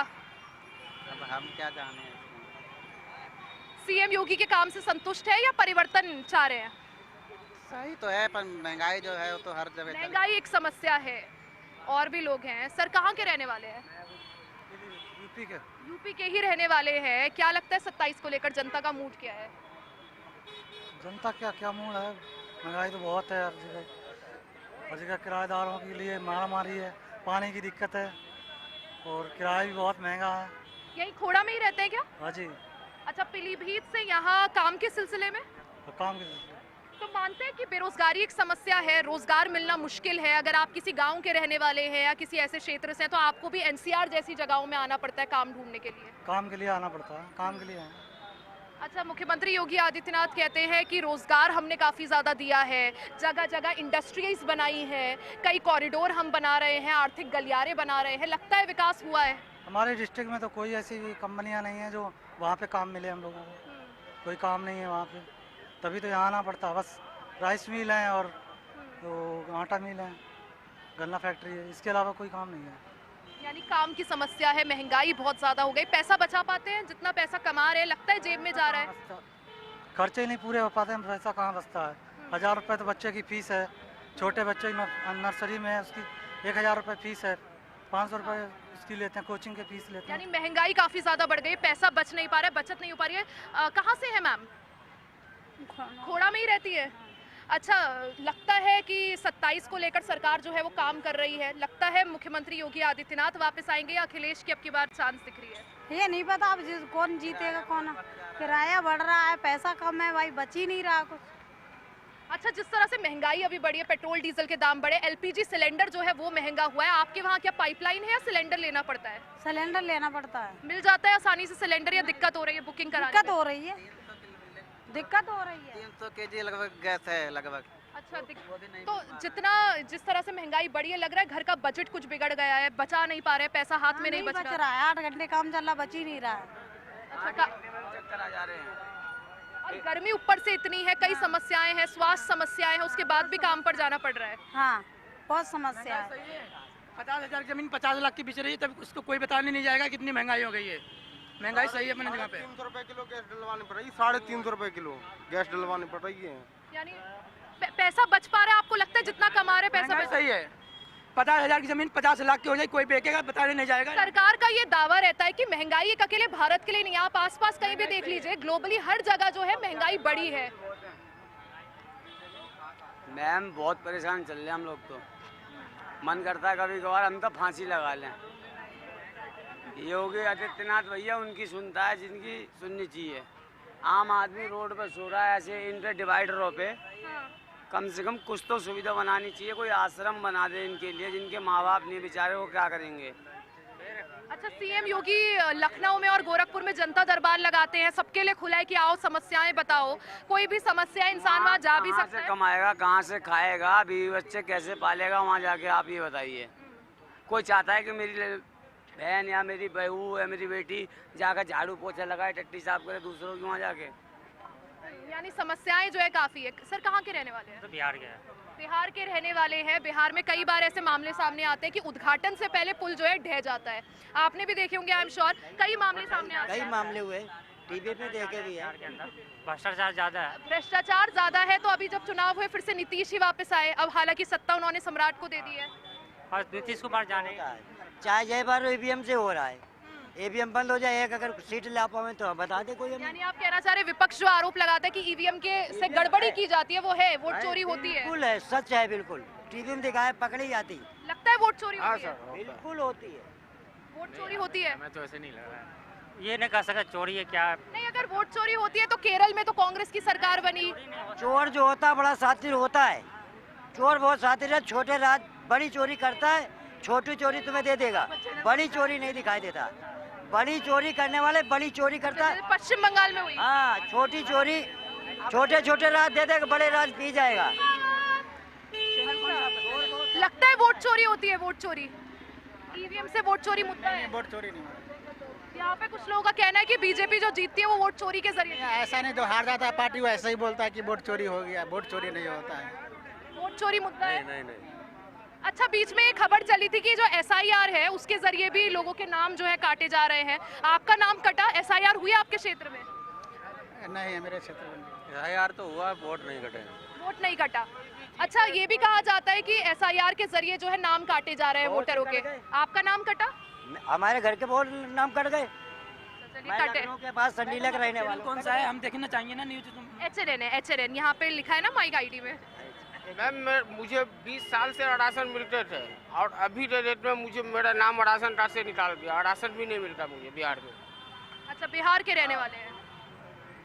अब हम क्या जाने। सीएम योगी के काम से संतुष्ट है या परिवर्तन चाह रहे हैं? सही तो है, पर महंगाई जो है वो तो हर जगह। महंगाई एक समस्या है। और भी लोग हैं। सर, कहाँ के रहने वाले हैं? यूपी के ही रहने वाले हैं। क्या लगता है 27 को लेकर जनता का मूड क्या है? जनता क्या मूड है, महंगाई तो बहुत है हर जगह किराएदारों के लिए मारामारी है, पानी की दिक्कत है और किराया भी बहुत महंगा है। यही खोड़ा में ही रहते हैं क्या? हाँ जी। अच्छा, पीलीभीत से यहाँ काम के सिलसिले में? काम के सिलसिले। तो मानते हैं कि बेरोजगारी एक समस्या है, रोजगार मिलना मुश्किल है। अगर आप किसी गांव के रहने वाले हैं या किसी ऐसे क्षेत्र से हैं तो आपको भी एनसीआर जैसी जगहों में आना पड़ता है काम ढूंढने के लिए। काम के लिए आना पड़ता है, काम के लिए है। अच्छा, मुख्यमंत्री योगी आदित्यनाथ कहते हैं कि रोजगार हमने काफ़ी ज़्यादा दिया है, जगह जगह इंडस्ट्रीज बनाई है, कई कॉरिडोर हम बना रहे हैं, आर्थिक गलियारे बना रहे हैं। लगता है विकास हुआ है? हमारे डिस्ट्रिक्ट में तो कोई ऐसी कंपनियां नहीं है जो वहाँ पे काम मिले हम लोगों को। कोई काम नहीं है वहाँ पे, तभी तो यहाँ आना पड़ता। बस राइस मिल है और तो आटा मिल है, गन्ना फैक्ट्री है, इसके अलावा कोई काम नहीं है। यानी काम की समस्या है, महंगाई बहुत ज़्यादा हो गई। पैसा बचा पाते हैं? जितना पैसा कमा रहे हैं लगता है जेब में जा रहा है? खर्चे ही नहीं पूरे हो पाते हैं, पैसा कहाँ बचता है। 1000 रुपये तो बच्चे की फीस है, छोटे बच्चे नर्सरी में है उसकी 1000 रुपये फीस है, 500 रुपये उसकी लेते हैं, कोचिंग के फीस लेते हैं। यानी महंगाई काफ़ी ज़्यादा बढ़ गई, पैसा बच नहीं पा रहा है, बचत नहीं हो पा रही है। कहाँ से है मैम? खोड़ा में ही रहती है। अच्छा, लगता है कि 27 को लेकर सरकार जो है वो काम कर रही है। लगता है मुख्यमंत्री योगी आदित्यनाथ वापस आएंगे या अखिलेश की अब की बार चांस दिख रही है? ये नहीं पता अब कौन जीतेगा कौन। किराया बढ़ रहा है, पैसा कम है भाई, बच ही नहीं रहा कुछ। अच्छा, जिस तरह से महंगाई अभी बढ़ी है, पेट्रोल डीजल के दाम बढ़े, एलपीजी सिलेंडर जो है वो महंगा हुआ है। आपके वहाँ क्या पाइपलाइन है या सिलेंडर लेना पड़ता है? सिलेंडर लेना पड़ता है। मिल जाता है आसानी से सिलेंडर या दिक्कत हो रही है बुकिंग कराने में? दिक्कत हो रही है। 300 kg लगभग गैस है लगभग। अच्छा, तो जिस तरह से महंगाई बढ़ी है, लग रहा है घर का बजट कुछ बिगड़ गया है, बचा नहीं पा रहे, पैसा हाथ में नहीं बच रहा है। 8 घंटे काम चल रहा, बच ही नहीं रहा है। अच्छा, और गर्मी ऊपर से इतनी है, कई समस्याएं हैं, स्वास्थ्य समस्याएं हैं, उसके बाद भी काम पर जाना पड़ रहा है। हाँ, बहुत समस्या है। 50,000 की जमीन 50 लाख की बिच रही है, तब उसको कोई बताने नहीं जाएगा कितनी महंगाई हो गई है। महंगाई सही है अपने जगह पे। 300 रुपए किलो गैस डलवानी पड़ रही है, 350 रुपए किलो गैस डलवानी पड़ रही है। यानी पैसा बच पा रहा है? आपको लगता है जितना कमा रहे पैसा बच? सही है। 50,000 की जमीन 50 लाख की हो जाए, कोई बेचेगा बताने नहीं जाएगा। सरकार का ये दावा रहता है कि महंगाई एक अकेले भारत के लिए नहीं, आप आसपास कहीं भी देख लीजिए, ग्लोबली हर जगह जो है महंगाई बढ़ी है। मैम, बहुत परेशान चल रहे हैं हम लोग तो। मन करता है कभी कभार हम तो फांसी लगा लें। योगी आदित्यनाथ भैया उनकी सुनता है जिनकी सुननी चाहिए। आम आदमी रोड पर सो रहा है ऐसे इंटर डिवाइडरों पे। कम से कम कुछ तो सुविधा बनानी चाहिए, कोई आश्रम बना दे इनके लिए, जिनके माँ बाप नहीं बेचारे, वो क्या करेंगे। अच्छा, सीएम योगी लखनऊ में और गोरखपुर में जनता दरबार लगाते हैं, सबके लिए खुला है कि आओ समस्याएं बताओ। कोई भी समस्या इंसान वहाँ जा भी सकता है? कमाएगा कहाँ से, खाएगा, बीवी बच्चे कैसे पालेगा वहाँ जाके, आप ये बताइए। कोई चाहता है कि मेरी बहन या मेरी बहू या मेरी बेटी जाकर झाड़ू पोछा लगाए, टट्टी साफ करे दूसरों की वहाँ जाके? यानी समस्याएं जो है काफी है। सर, कहाँ के रहने वाले हैं? तो बिहार के हैं। बिहार के रहने वाले हैं। बिहार में कई बार ऐसे मामले सामने आते हैं कि उद्घाटन से पहले पुल जो है ढह जाता है। आपने भी देखे होंगे, आई एम श्योर, कई मामले सामने आते हैं। कई मामले हुए, टीवी पे देखे भी है। भ्रष्टाचार ज्यादा है। भ्रष्टाचार ज्यादा है, तो अभी जब चुनाव हुए फिर से नीतीश ही वापस आए। अब हालांकि सत्ता उन्होंने सम्राट को दे दी है और नीतीश कुमार जाने चाहे जय बार ईवीएम से हो रहा है, ईवीएम बंद हो जाए, एक अगर सीट ला पावे तो हम बता दे कोई। यानी आप कहना चाह रहे विपक्ष जो आरोप लगाता है कि ईवीएम के से गड़बड़ी की जाती है, वो है, वोट चोरी होती है? बिल्कुल है, सच है, बिल्कुल टीवी में दिखाए पकड़ी जाती। लगता है वोट चोरी होती है? बिल्कुल होती है, वोट चोरी होती है। मैं तो ऐसे नहीं लग रहा है, ये नहीं कह सकता चोरी है क्या। नहीं, अगर वोट चोरी होती है तो केरल में तो कांग्रेस की सरकार बनी। चोर जो होता है बड़ा शातिर होता है, चोर बहुत शातिर है। छोटे राज बड़ी चोरी करता है, छोटी चोरी तुम्हें दे देगा, बड़ी चोरी नहीं दिखाई देता। बड़ी चोरी करने वाले बड़ी चोरी करता है। पश्चिम बंगाल में हुई। हाँ, छोटी चोरी छोटे छोटे राज दे देगा, बड़े राज पी जाएगा। लगता है वोट चोरी होती है, वोट चोरी, ईवीएम से वोट चोरी मुद्दा है। वोट चोरी नहीं, यहाँ पे कुछ लोगों का कहना है कि बीजेपी जो जीतती है वो वोट चोरी के जरिए। ऐसा नहीं, जो हार जाता है पार्टी वो ऐसा ही बोलता है कि वोट चोरी हो गया, वोट चोरी नहीं होता है। वोट चोरी मुद्दा है? नहीं। अच्छा, बीच में एक खबर चली थी कि जो एसआईआर है उसके जरिए भी लोगों के नाम जो है काटे जा रहे हैं। आपका नाम कटा? एसआईआर हुई आपके क्षेत्र में? नहीं है मेरे क्षेत्र में। एसआईआर तो हुआ, वोट नहीं कटे। वोट नहीं कटा। अच्छा, ये भी कहा जाता है कि एसआईआर के जरिए जो है नाम काटे जा रहे हैं वोटरों के। आपका नाम कटा? हमारे घर के बहुत नाम कट गए। कटे के पास संडीला का रहने वाला। कौन सा है, हम देखना चाहिए ना न्यूज। तुम एचएनएन है, एचएनएन यहाँ पे लिखा है ना माइक आईडी में। मैम, मुझे 20 साल से राशन मिलते थे और अभी के डेट में मुझे मेरा नाम राशन कार्ड से निकाल दिया, राशन भी नहीं मिलता मुझे बिहार में। अच्छा, बिहार के रहने वाले हैं।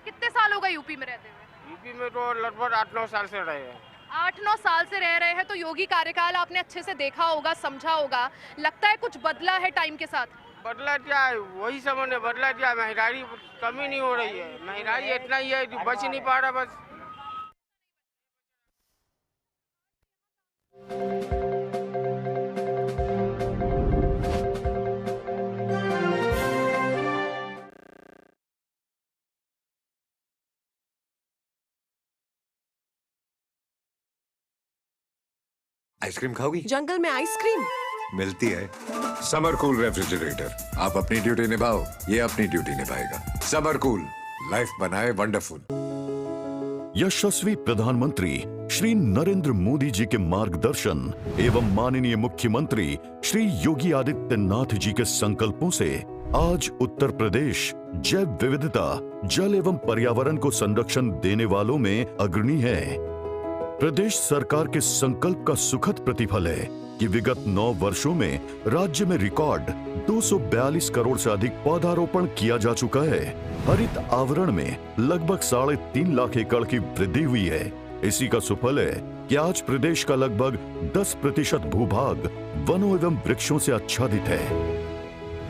कितने साल हो गए यूपी में रहते हुए? यूपी में तो लगभग 8-9 साल से रहे हैं। 8-9 साल से रह रहे हैं, तो योगी कार्यकाल आपने अच्छे से देखा होगा, समझा होगा। लगता है कुछ बदला है टाइम के साथ? बदला क्या है, वही समझ ने बदला क्या, महंगाई कमी नहीं हो रही है, महंगाई इतना ही है, बच नहीं पा रहा बस। आइसक्रीम खाओगी? जंगल में आइसक्रीम मिलती है। समर कूल रेफ्रिजरेटर, आप अपनी ड्यूटी निभाओ, ये अपनी ड्यूटी निभाएगा। समर कूल, लाइफ बनाए वंडरफुल। यशस्वी प्रधानमंत्री श्री नरेंद्र मोदी जी के मार्गदर्शन एवं माननीय मुख्यमंत्री श्री योगी आदित्यनाथ जी के संकल्पों से आज उत्तर प्रदेश जैव विविधता, जल एवं पर्यावरण को संरक्षण देने वालों में अग्रणी है। प्रदेश सरकार के संकल्प का सुखद प्रतिफल है कि विगत 9 वर्षों में राज्य में रिकॉर्ड 242 करोड़ से अधिक पौधारोपण किया जा चुका है। हरित आवरण में लगभग 3.5 लाख एकड़ की वृद्धि हुई है। इसी का सुफल है कि आज प्रदेश का लगभग 10% भूभाग वनों एवं वृक्षों से आच्छादित है।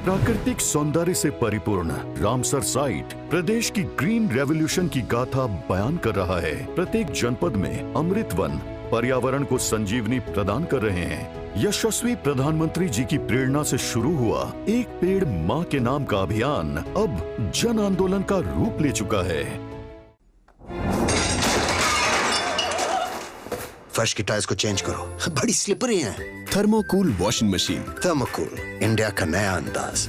प्राकृतिक सौंदर्य से परिपूर्ण रामसर साइट प्रदेश की ग्रीन रेवोल्यूशन की गाथा बयान कर रहा है। प्रत्येक जनपद में अमृत वन पर्यावरण को संजीवनी प्रदान कर रहे हैं। यशस्वी प्रधानमंत्री जी की प्रेरणा से शुरू हुआ एक पेड़ माँ के नाम का अभियान अब जन आंदोलन का रूप ले चुका है। फर्श की टाइल्स को चेंज करो, बड़ी स्लिपरी हैं। थर्मोकूल वॉशिंग मशीन। थर्मोकूल, इंडिया का नया अंदाज।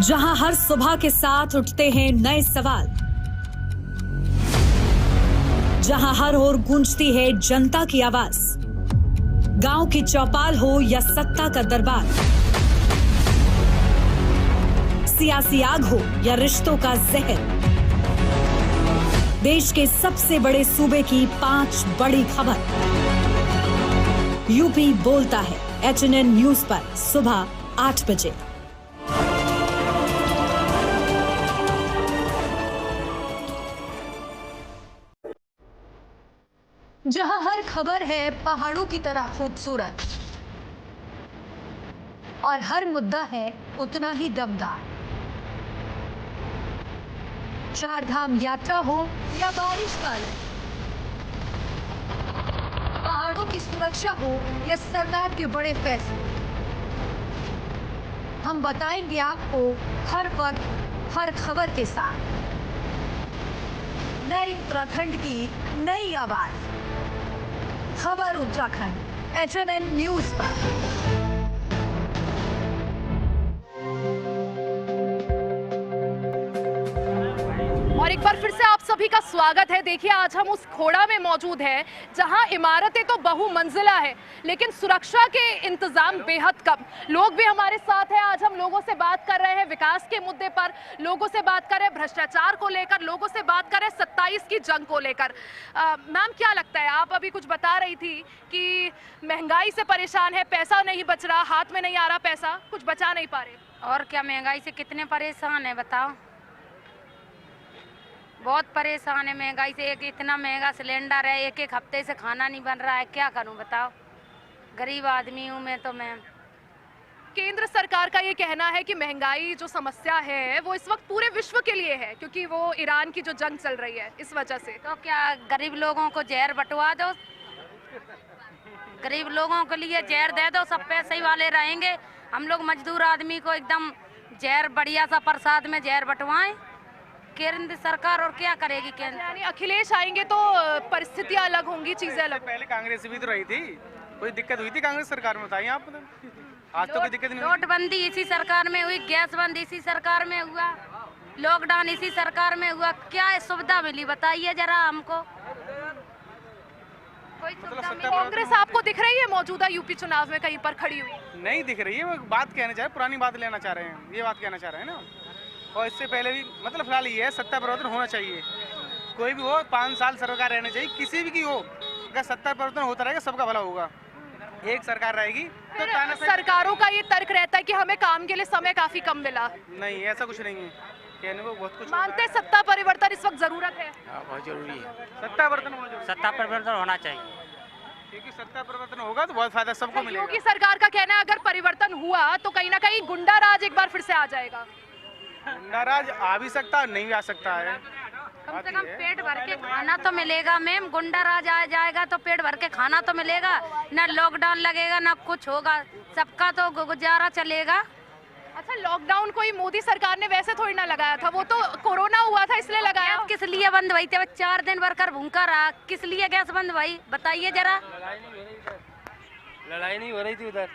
जहां हर सुबह के साथ उठते हैं नए सवाल, जहां हर ओर गूंजती है जनता की आवाज, गांव की चौपाल हो या सत्ता का दरबार, सियासी आग हो या रिश्तों का जहर, देश के सबसे बड़े सूबे की 5 बड़ी खबर। यूपी बोलता है एचएनएन न्यूज पर सुबह 8 बजे। जहां हर खबर है पहाड़ों की तरह खूबसूरत और हर मुद्दा है उतना ही दमदार। चार धाम यात्रा हो या बारिश का लहर, पहाड़ों की सुरक्षा हो या सरकार के बड़े फैसले, हम बताएंगे आपको हर वक्त हर खबर के साथ। नई उत्तराखंड की नई आवाज, खबर उत्तराखंड एचएनएन न्यूज पर। और और एक बार फिर से आप सभी का स्वागत है। देखिए आज हम उस खोड़ा में मौजूद हैं जहां इमारतें तो बहुमंजिला है लेकिन सुरक्षा के इंतजाम बेहद कम। लोग भी हमारे साथ हैं। आज हम लोगों से बात कर रहे हैं विकास के मुद्दे पर, लोगों से बात कर रहे हैं भ्रष्टाचार को लेकर, लोगों से बात कर रहे हैं 27 की जंग को लेकर। मैम क्या लगता है, आप अभी कुछ बता रही थी कि महंगाई से परेशान है, पैसा नहीं बच रहा, हाथ में नहीं आ रहा पैसा, कुछ बचा नहीं पा रहे। और क्या, महंगाई से कितने परेशान है बताओ, बहुत परेशान है महंगाई से। एक इतना महंगा सिलेंडर है, एक एक हफ्ते से खाना नहीं बन रहा है, क्या करूं बताओ, गरीब आदमी हूं मैं तो। मैं केंद्र सरकार का ये कहना है कि महंगाई जो समस्या है वो इस वक्त पूरे विश्व के लिए है क्योंकि वो ईरान की जो जंग चल रही है इस वजह से। तो क्या गरीब लोगों को जहर बंटवा दो, गरीब लोगों के लिए जहर दे दो, सब पैसे वाले रहेंगे, हम लोग मजदूर आदमी को एकदम जहर बढ़िया सा प्रसाद में जहर बंटवाएं। केंद्र सरकार और क्या करेगी केंद्र, यानी अखिलेश आएंगे तो परिस्थितियां अलग होंगी, चीजें अलग। पहले कांग्रेस भी तो रही थी, कोई दिक्कत हुई थी कांग्रेस सरकार में, बताइए आप। आज तो कोई दिक्कत नहीं। नोटबंदी इसी सरकार में हुई, गैस बंद इसी सरकार में हुआ, लॉकडाउन इसी सरकार में हुआ, क्या सुविधा मिली बताइए जरा हमको। कोई सुविधा कांग्रेस आपको दिख रही है मौजूदा यूपी चुनाव में कहीं पर खड़ी हुई? नहीं दिख रही है, वो बात कहना चाह रहे, पुरानी बात लेना चाह रहे हैं, ये बात कहना चाह रहे हैं ना। और इससे पहले भी मतलब फिलहाल ये है, सत्ता परिवर्तन होना चाहिए, कोई भी हो 5 साल सरकार रहनी चाहिए, किसी भी की हो, अगर सत्ता परिवर्तन होता रहेगा सबका भला होगा। एक सरकार रहेगी तो सरकारों का ये तर्क रहता है कि हमें काम के लिए समय काफी कम मिला। नहीं, ऐसा कुछ नहीं है, कहने को बहुत कुछ। मानते सत्ता परिवर्तन इस वक्त जरूरत है? बहुत जरूरी है, सत्ता परिवर्तन होना चाहिए, क्योंकि सत्ता परिवर्तन होगा तो बहुत फायदा सबको मिलेगा। योगी सरकार का कहना है अगर परिवर्तन हुआ तो कहीं ना कहीं गुंडा राज एक बार फिर से आ जाएगा। गुंडा राज आ भी सकता है, नहीं भी आ सकता है। कम से कम पेट भर के खाना तो मिलेगा मैम, गुंडा राज आ जाएगा तो पेट भर के खाना तो मिलेगा, ना लॉकडाउन लगेगा ना कुछ होगा, सबका तो गुजारा चलेगा। अच्छा, लॉकडाउन कोई मोदी सरकार ने वैसे थोड़ी ना लगाया था, वो तो कोरोना हुआ था इसलिए लगाया। किस लिए बंद हुई थी? 4 दिन वर्कर भूखा रहा, किस लिए गैस बंद हुई बताइए जरा। लड़ाई नहीं हो रही थी उधर,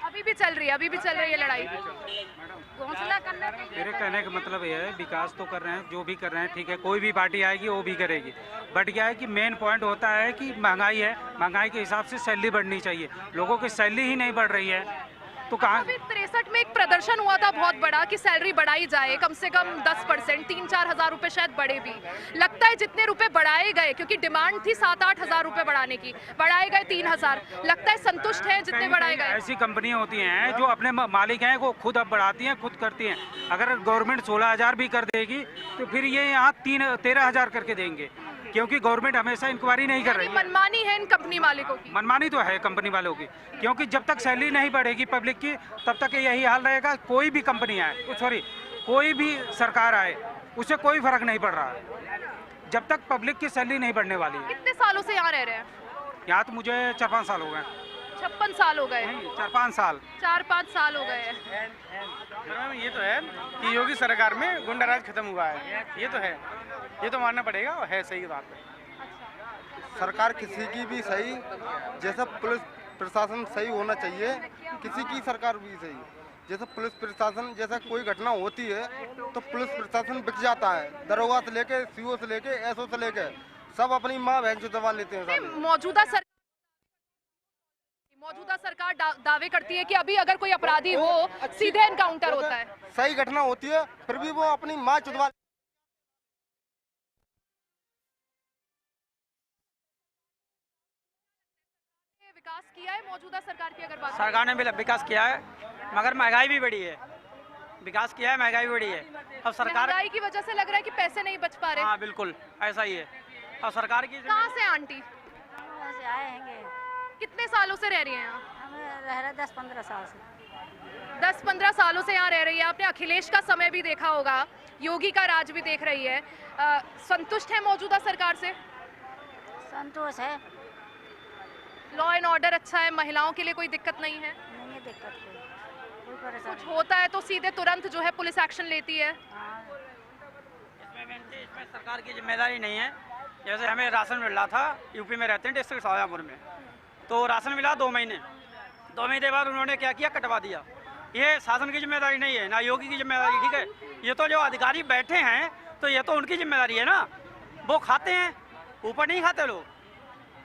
अभी भी चल रही है, अभी भी चल रही है लड़ाई। हौसला करना। मेरे कहने का मतलब ये है, विकास तो कर रहे हैं, जो भी कर रहे हैं ठीक है, कोई भी पार्टी आएगी वो भी करेगी, बट क्या है कि मेन पॉइंट होता है कि महंगाई है, महंगाई के हिसाब से सैलरी बढ़नी चाहिए, लोगों की सैलरी ही नहीं बढ़ रही है तो कहाँ। अभी 63 में एक प्रदर्शन हुआ था बहुत बड़ा कि सैलरी बढ़ाई जाए कम से कम 10%, 3-4 हज़ार रुपए शायद बढ़े भी। लगता है जितने रुपए बढ़ाए गए, क्योंकि डिमांड थी 7-8 हज़ार रुपए बढ़ाने की, बढ़ाए गए 3,000, लगता है संतुष्ट है जितने बढ़ाए गए? ऐसी कंपनियां होती हैं जो अपने मालिक हैं वो खुद अब बढ़ाती हैं, खुद करती हैं। अगर गवर्नमेंट 16,000 भी कर देगी तो फिर ये यहाँ 13,000 करके देंगे, क्योंकि गवर्नमेंट हमेशा इंक्वायरी नहीं कर रही है। मनमानी है इन कंपनी मालिकों की। मनमानी तो है कंपनी वालों की, क्योंकि जब तक सैलरी नहीं बढ़ेगी पब्लिक की तब तक यही हाल रहेगा। कोई भी कंपनी आए, सॉरी कोई भी सरकार आए, उससे कोई फर्क नहीं पड़ रहा है जब तक पब्लिक की सैलरी नहीं बढ़ने वाली है। कितने सालों से यहाँ रह रहे हैं? यहाँ तो मुझे 4-5 साल हो गए। 56 साल हो गए? 4-5 साल, 4-5 साल हो गए। मैम ये तो है कि योगी सरकार में गुंडा राज खत्म हुआ है, ये तो है, ये तो मानना पड़ेगा, है सही बात है। सरकार किसी की भी सही, जैसा पुलिस प्रशासन सही होना चाहिए, किसी की सरकार भी सही, जैसा पुलिस प्रशासन, जैसा कोई घटना होती है तो पुलिस प्रशासन बिक जाता है, दरोगा से लेके सीओ से लेके एसओ से लेके सब अपनी माँ बहन से दबा लेते हैं। मौजूदा सरकार दावे करती है कि अभी अगर कोई अपराधी हो सीधे एनकाउंटर होता है, सही घटना होती है फिर भी वो अपनी माँ चुदवा। विकास किया है मौजूदा सरकार की? अगर बात सरकार ने भी विकास किया है मगर महंगाई भी बढ़ी है, विकास किया है महंगाई भी बढ़ी है। अब सरकार महंगाई की वजह से लग रहा है कि पैसे नहीं बच पा रहे। हाँ बिल्कुल ऐसा ही है। और सरकार की कहाँ से आंटी? से आए हैं। कितने सालों से रह रही हैं यहाँ? हम रह रहे 10-15 साल से। 10-15 सालों से यहाँ रह रही है। आपने अखिलेश का समय भी देखा होगा, योगी का राज भी देख रही है, संतुष्ट है मौजूदा सरकार से? संतोष है। लॉ एंड ऑर्डर अच्छा है, महिलाओं के लिए कोई दिक्कत नहीं है? नहीं है दिक्कत, कोई परेशानी। कुछ होता है तो सीधे तुरंत जो है पुलिस एक्शन लेती है। इसमें सरकार की जिम्मेदारी नहीं है। जैसे हमें राशन मिल रहा था, यूपी में रहते हैं डिस्ट्रिक्ट शाहजहाँपुर में, तो राशन मिला 2 महीने, 2 महीने बाद उन्होंने क्या किया, कटवा दिया। ये शासन की जिम्मेदारी नहीं है, ना योगी की जिम्मेदारी, ठीक है। ये तो जो अधिकारी बैठे हैं तो ये तो उनकी जिम्मेदारी है ना, वो खाते हैं, ऊपर नहीं खाते लोग,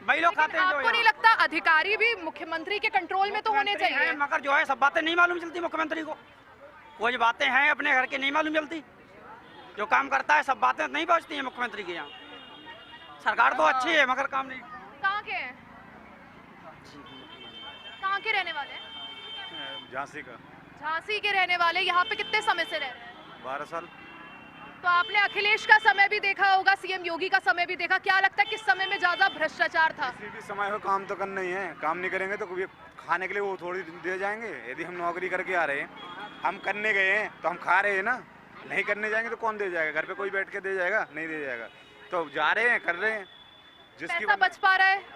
वही लोग खाते हैं। आपको नहीं लगता अधिकारी भी मुख्यमंत्री के कंट्रोल में तो होने चाहिए? मगर जो है सब बातें नहीं मालूम चलती मुख्यमंत्री को, कुछ बातें हैं अपने घर की नहीं मालूम चलती, जो काम करता है सब बातें नहीं पहुँचती हैं मुख्यमंत्री के यहाँ। सरकार तो अच्छी है मगर काम नहीं। कहाँ के हैं? कहाँ के रहने वाले हैं? झांसी का। झांसी के रहने वाले, यहाँ पे कितने समय से रह रहे हैं? 12 साल। तो आपने अखिलेश का समय भी देखा होगा, सीएम योगी का समय भी देखा, क्या लगता है किस समय में ज्यादा भ्रष्टाचार था? किसी भी समय में काम तो करना ही है, काम नहीं करेंगे तो खाने के लिए वो थोड़ी दे जाएंगे। यदि हम नौकरी करके आ रहे हैं, हम करने गए हैं तो हम खा रहे हैं ना, नहीं करने जाएंगे तो कौन दे जाएगा? घर पे कोई बैठ के दे जाएगा? नहीं दे जाएगा। तो जा रहे हैं, कर रहे हैं, जिसकी पैसा बच पा रहा है।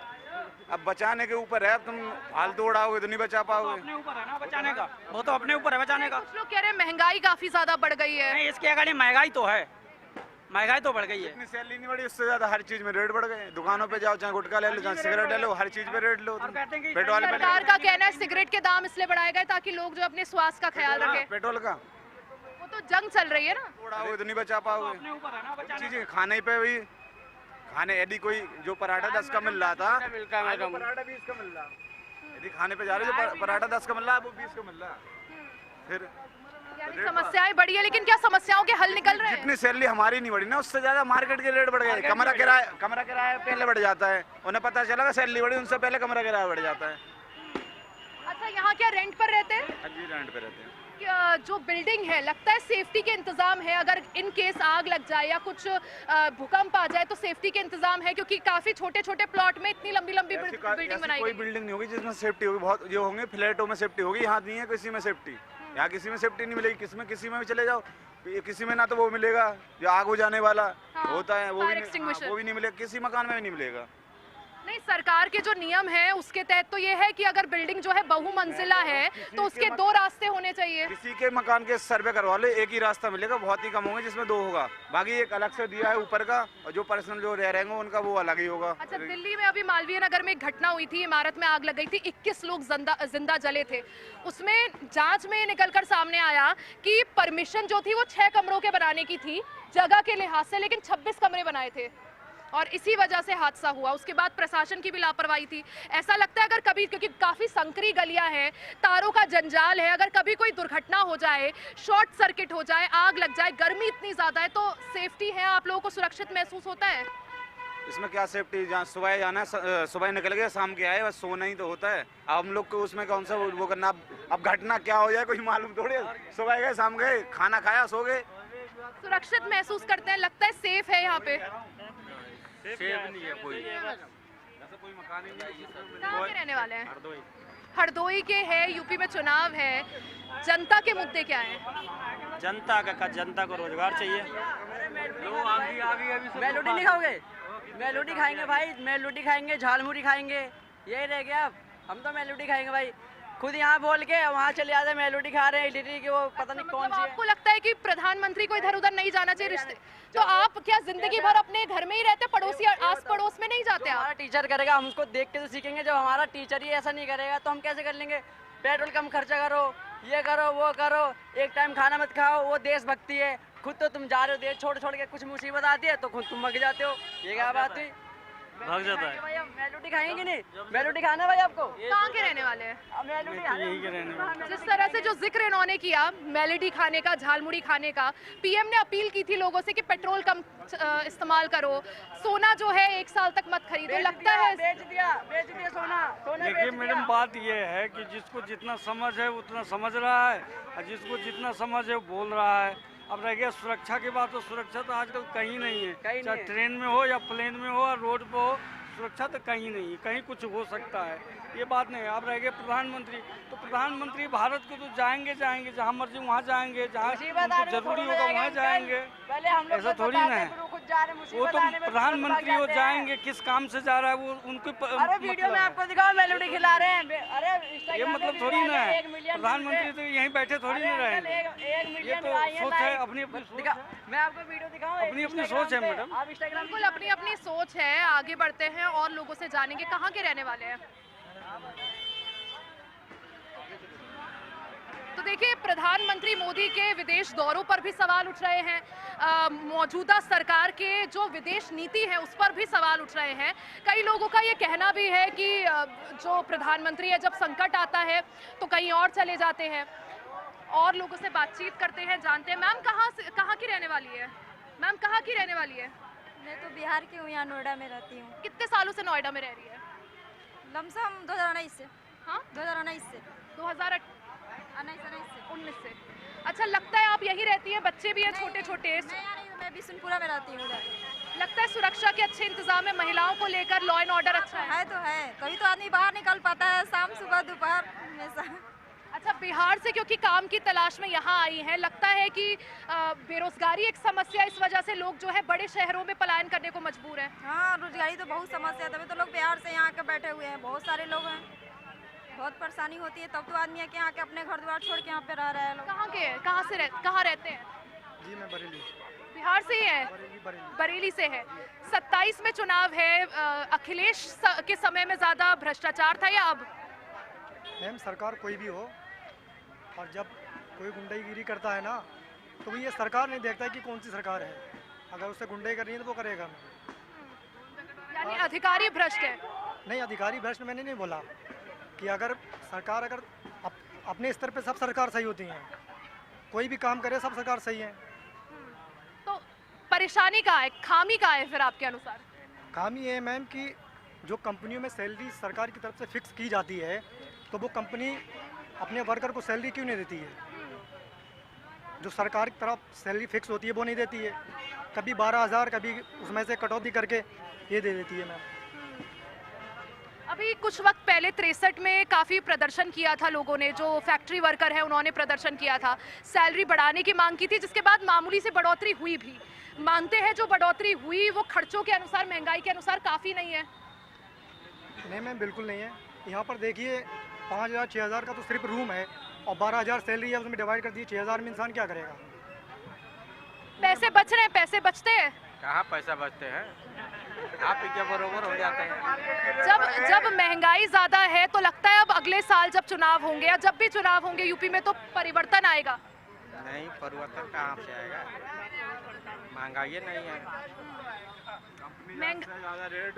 अब बचाने के ऊपर है, अब तुम फालतू उड़ाओगे तो नहीं बचा पाओगे। अपने ऊपर है ना बचाने का, वो तो अपने ऊपर है बचाने का। कुछ लोग कह रहे हैं महंगाई काफी ज्यादा बढ़ गई है। नहीं, इसके अगर महंगाई तो है, महंगाई तो बढ़ गई है। इतनी सैलरी नहीं बढ़ी, उससे ज्यादा हर चीज में रेट बढ़ गए। दुकानों पे जाओ, चाहे गुटखा ले लो, चाहे सिगरेट ले लो, हर चीज पे रेट लो। पेट्रोल पे सरकार का कहना है सिगरेट के दाम इसलिए बढ़ाए गए ताकि लोग जो अपने स्वास्थ्य का ख्याल रखें। पेट्रोल का वो तो जंग चल रही है ना, उड़ाओगे तो नहीं बचा पाओगे। चीजें खाने पे भी, खाने यदि कोई जो पराठा 10 का मिल रहा था, पराठा 20 का मिल रहा, यदि खाने पे जा रहे जो पराठा 10 का मिल रहा है वो 20 का मिल रहा। फिर समस्याएं बढ़ी है, लेकिन क्या समस्याओं के हल निकल रहे हैं? जितनी सैलरी हमारी नहीं बढ़ी ना, उससे ज्यादा मार्केट के रेट बढ़ गए। कमरा किराया पहले बढ़ जाता है, उन्हें पता चला सैलरी बढ़ी, उनसे पहले कमरा किराया बढ़ जाता है। अच्छा, यहाँ क्या रेंट पर रहते हैं? जी रेंट पे रहते हैं। जो बिल्डिंग है, लगता है सेफ्टी के इंतजाम है? अगर इन केस आग लग जाए या कुछ भूकंप आ जाए तो सेफ्टी के इंतजाम है? क्योंकि काफी छोटे छोटे प्लॉट में इतनी लंबी लंबी बिल्डिंग बनाई कोई बिल्डिंग नहीं होगी जिसमें सेफ्टी होगी। बहुत जो होंगे फ्लैटों में सेफ्टी होगी, यहाँ नहीं है किसी में सेफ्टी। यहाँ किसी में सेफ्टी नहीं मिलेगी, किसी में भी चले जाओ, किसी में ना तो वो मिलेगा जो आग हो जाने वाला होता है, वो भी नहीं मिलेगा, किसी मकान में भी नहीं मिलेगा। नहीं, सरकार के जो नियम है उसके तहत तो ये है कि अगर बिल्डिंग जो है बहुमंजिला है तो उसके 2 रास्ते होने चाहिए। किसी के मकान के सर्वे करवा ले, एक ही रास्ता मिलेगा, बहुत ही कम होंगे जिसमें 2 होगा, बाकी एक अलग से दिया है ऊपर का, और जो पर्सनल जो रह रहे हैं उनका वो अलग ही होगा। अच्छा, दिल्ली में अभी मालवीय नगर में एक घटना हुई थी, इमारत में आग लग गई थी, 21 लोग जिंदा जले थे। उसमें जांच में निकलकर सामने आया कि परमिशन जो थी वो 6 कमरों के बनाने की थी जगह के लिहाज से, लेकिन 26 कमरे बनाए थे और इसी वजह से हादसा हुआ। उसके बाद प्रशासन की भी लापरवाही थी। ऐसा लगता है अगर कभी, क्योंकि काफ़ी संकरी गलियां हैं, तारों का जंजाल है, अगर कभी कोई दुर्घटना हो जाए, शॉर्ट सर्किट हो जाए, आग लग जाए, गर्मी इतनी ज़्यादा है, तो सेफ्टी है, आप लोगों को सुरक्षित महसूस होता है? इसमें क्या सेफ्टी, जहाँ सुबह जाना है, सुबह निकल गए, शाम के आए, बस सोना ही तो होता है। अब हम लोग को उसमें कौन सा वो करना, अब घटना क्या हो जाए कोई मालूम थोड़ी। सुबह गए, शाम गए, खाना खाया, सो गए। सुरक्षित महसूस करते हैं, लगता है सेफ है यहाँ पे? सेफ नहीं है कोई, कहाँ के रहने वाले हैं? हरदोई के हैं, यूपी में चुनाव है, जनता के मुद्दे क्या हैं? जनता को रोजगार चाहिए। मेलोडी नहीं खाओगे? मेलोडी खाएंगे भाई, मेलोडी खाएंगे, झालमुड़ी खाएंगे, यही रह गया। अब हम तो मेलोडी खाएंगे भाई, खुद यहाँ बोल के वहाँ चले जाते, मेलोडी खा रहे हैं, इडली की वो पता नहीं कौन सी है। आपको लगता है कि प्रधानमंत्री को इधर उधर नहीं जाना चाहिए रिश्ते? तो आप क्या जिंदगी भर अपने घर में ही रहते, पड़ोसी आस पड़ोस में नहीं जाते? हमारा टीचर करेगा, हम उसको देख के तो सीखेंगे। जब हमारा टीचर ही ऐसा नहीं करेगा तो हम कैसे कर लेंगे? पेट्रोल कम खर्चा करो, ये करो, वो करो, एक टाइम खाना मत खाओ, वो देशभक्ति है। खुद तो तुम जा रहे हो, देश छोड़ के कुछ मुसीबत आती है तो खुद तुम भाग जाते हो, ये क्या बात हुई? भाग जाता है। भाई मेलोडी खाएंगे नहीं? मेलोडी खाना भाई आपको? कहाँ के रहने वाले हैं? जिस तरह से जो जिक्र इन्होंने किया मेलोडी खाने का, झालमुड़ी खाने का, पीएम ने अपील की थी लोगों से कि पेट्रोल कम इस्तेमाल करो, सोना जो है 1 साल तक मत खरीदो। लगता है बेच दिया सोना। देखिए मैडम, बात ये है कि जिसको जितना समझ है उतना समझ रहा है, और जिसको जितना समझ है वो बोल रहा है। अब रह गया सुरक्षा की बात, तो सुरक्षा तो आजकल कहीं नहीं है, चाहे ट्रेन में हो या प्लेन में हो या रोड पे हो, सुरक्षा तो कहीं नहीं है, कहीं कुछ हो सकता है, ये बात नहीं है। अब रह गए प्रधानमंत्री, तो प्रधानमंत्री भारत को तो जाएंगे जहाँ मर्जी वहाँ जाएंगे, जहाँ जरूरी होगा वहाँ जाएंगे, ऐसा थोड़ी ना है। वो तो प्रधानमंत्री वो जाएंगे, किस काम से जा रहा है वो उनको वीडियो में आपको दिखाओ, मेलोडी खिला रहे हैं। अरे ये मतलब थोड़ी ना है, प्रधानमंत्री तो यहीं बैठे थोड़ी ना रहेंगे। ये तो सोच है, अपनी अपनी सोच है। मैं आपको वीडियो दिखाऊं, अपनी अपनी सोच है मैडम, बिल्कुल अपनी अपनी सोच है। आगे बढ़ते हैं और लोगों से जानेंगे कहाँ के रहने वाले हैं। तो देखिए, प्रधानमंत्री मोदी के विदेश दौरों पर भी सवाल उठ रहे हैं, मौजूदा सरकार के जो विदेश नीति है उस पर भी सवाल उठ रहे हैं। कई लोगों का ये कहना भी है कि जो प्रधानमंत्री है जब संकट आता है तो कहीं और चले जाते हैं। और लोगों से बातचीत करते हैं, जानते हैं। मैम कहाँ की रहने वाली है? मैम कहाँ की रहने वाली है? मैं तो बिहार की हूँ, यहाँ नोएडा में रहती हूँ। कितने सालों से नोएडा में रह रही है? लमसम 2019 से। हाँ, 2019 से। 2019 से। अच्छा, लगता है आप यहीं रहती हैं? बच्चे भी हैं छोटे छोटे? मैं बिशनपुरा में रहती हूँ। लगता है सुरक्षा के अच्छे इंतजाम है, महिलाओं को लेकर लॉ एंड ऑर्डर अच्छा है? तो है, कभी तो आदमी बाहर निकल पाता है, शाम सुबह दोपहर हमेशा। अच्छा, बिहार से क्योंकि काम की तलाश में यहाँ आई हैं, लगता है कि बेरोजगारी एक समस्या, इस वजह से लोग जो है बड़े शहरों में पलायन करने को मजबूर हैं? हाँ, रोजगारी तो बहुत समस्या है, तभी तो लोग बिहार से यहाँ आके बैठे हुए हैं। बहुत सारे लोग हैं, बहुत परेशानी होती है, तब तो आदमी आके यहाँ के अपने घर द्वार छोड़ के यहाँ पे रह रहे हैं लोग। कहाँ रहते हैं? जी मैं बरेली। बिहार से ही है? बरेली से है। 27 में चुनाव है, अखिलेश के समय में ज्यादा भ्रष्टाचार था या अब? मैम, सरकार कोई भी हो और जब कोई गुंडागिरी करता है ना तो ये सरकार नहीं देखता है कि कौन सी सरकार है। अगर उससे गुंडाई करनी है तो वो करेगा। यानी अधिकारी भ्रष्ट है? नहीं, अधिकारी भ्रष्ट मैंने नहीं बोला कि अगर सरकार अपने स्तर पे सब सरकार सही होती हैं, कोई भी काम करे सब सरकार सही है। तो परेशानी का है, खामी का है फिर आपके अनुसार? खामी है मैम कि जो कंपनियों में सैलरी सरकार की तरफ से फिक्स की जाती है तो वो कंपनी अपने वर्कर को सैलरी क्यों नहीं देती है? जो सरकार की तरफ सैलरी फिक्स होती है वो नहीं देती है, कभी 12,000 कभी उसमें से कटौती करके ये दे देती है मैम। अभी कुछ वक्त पहले 63 में काफ़ी प्रदर्शन किया था लोगों ने, जो फैक्ट्री वर्कर है उन्होंने प्रदर्शन किया था, सैलरी बढ़ाने की मांग की थी, जिसके बाद मामूली से बढ़ोतरी हुई भी। मानते हैं जो बढ़ोतरी हुई वो खर्चों के अनुसार, महंगाई के अनुसार काफ़ी नहीं है? नहीं मैम, बिल्कुल नहीं है। यहाँ पर देखिए 5,000 6,000 का तो सिर्फ रूम है और 12,000 सैलरी है, उसमें डिवाइड कर दी 6,000 में इंसान क्या करेगा? पैसे बच रहे हैं, पैसे बचते हैं? कहाँ पैसा बचते हैं, आप क्या बरोबर हो जाते हैं। जब महंगाई ज्यादा है तो लगता है अब अगले साल जब चुनाव होंगे या जब भी चुनाव होंगे यूपी में तो परिवर्तन आएगा? नहीं, परिवर्तन कहाँ से आएगा, महंगाई नहीं है। ज़्यादा रेट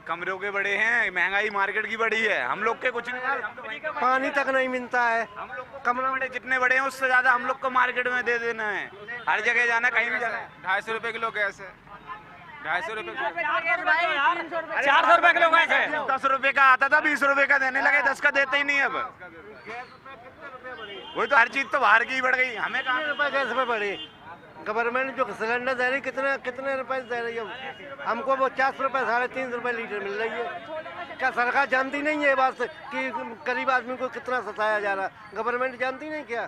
कमरों के बड़े हैं, महंगाई मार्केट की बड़ी है, हम लोग के कुछ नहीं, पानी तक नहीं मिलता है। हम लोग को कमरे बड़े जितने बड़े हैं उससे ज़्यादा हम लोग को मार्केट में दे देना है, हर जगह जाना, कहीं भी जाना है। 250 रुपए किलो गैस है, 250 रुपए 400 रुपए किलो गैस है। 10 रुपए का आता था, 20 रुपए का देने लगे, 10 का देते ही नहीं अब। वही तो, हर चीज तो बाहर की ही बढ़ गई, हमें कहाँ रुपए गैस पे बढ़े। गवर्नमेंट जो सिलेंडर दे रही कितने रुपए दे रही है हमको, वो 400 रुपए 350 रुपए लीटर मिल रही है। क्या सरकार जानती नहीं है ये बात कि गरीब आदमी को कितना सताया जा रहा है? गवर्नमेंट जानती नहीं क्या?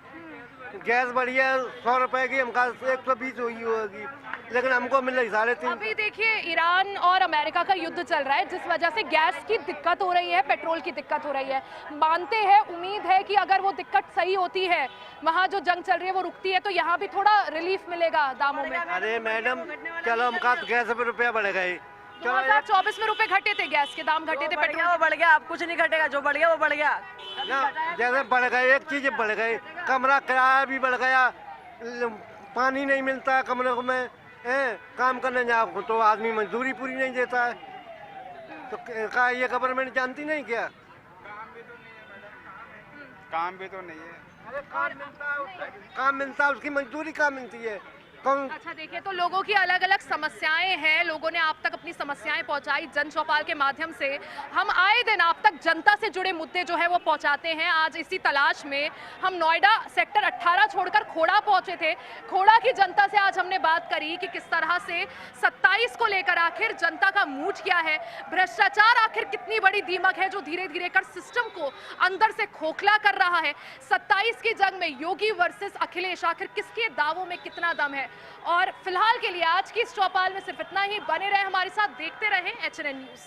गैस बढ़ी है 100 रुपए की, हमका 120 हुई होगी, लेकिन हमको मिल रही 350। अभी देखिए ईरान और अमेरिका का युद्ध चल रहा है, जिस वजह से गैस की दिक्कत हो रही है, पेट्रोल की दिक्कत हो रही है। मानते हैं, उम्मीद है कि अगर वो दिक्कत सही होती है, वहाँ जो जंग चल रही है वो रुकती है, तो यहाँ भी थोड़ा रिलीफ मिलेगा दामों में। अरे मैडम, चलो हमका गैस पे रुपया बढ़ गए, 2024 में रुपए घटे थे, गैस के दाम घटे थे, पेट्रोल वो बढ़ गया, अब कुछ नहीं घटेगा, जो बढ़ गया वो बढ़ गया ना। जैसे बढ़ गए, एक चीज बढ़ गई, कमरा किराया भी बढ़ गया, पानी नहीं मिलता कमरों में, काम करने जाओ तो आदमी मजदूरी पूरी नहीं देता है। तो क्या ये गवर्नमेंट जानती नहीं क्या? काम भी तो नहीं है। अरे काम मिलता है, उसकी मजदूरी कहाँ मिलती है? अच्छा देखिए, तो लोगों की अलग अलग समस्याएं हैं, लोगों ने आप तक अपनी समस्याएं पहुंचाई जन चौपाल के माध्यम से। हम आए दिन आप तक जनता से जुड़े मुद्दे जो है वो पहुंचाते हैं। आज इसी तलाश में हम नोएडा सेक्टर 18 छोड़कर खोड़ा पहुंचे थे। खोड़ा की जनता से आज हमने बात करी कि किस तरह से 27 को लेकर आखिर जनता का मूड क्या है, भ्रष्टाचार आखिर कितनी बड़ी दीमक है जो धीरे धीरे कर सिस्टम को अंदर से खोखला कर रहा है। 27 की जंग में योगी वर्सेस अखिलेश, आखिर किसके दावों में कितना दम है। और फिलहाल के लिए आज की इस चौपाल में सिर्फ इतना ही। बने रहे हमारे साथ, देखते रहें HNN न्यूज़।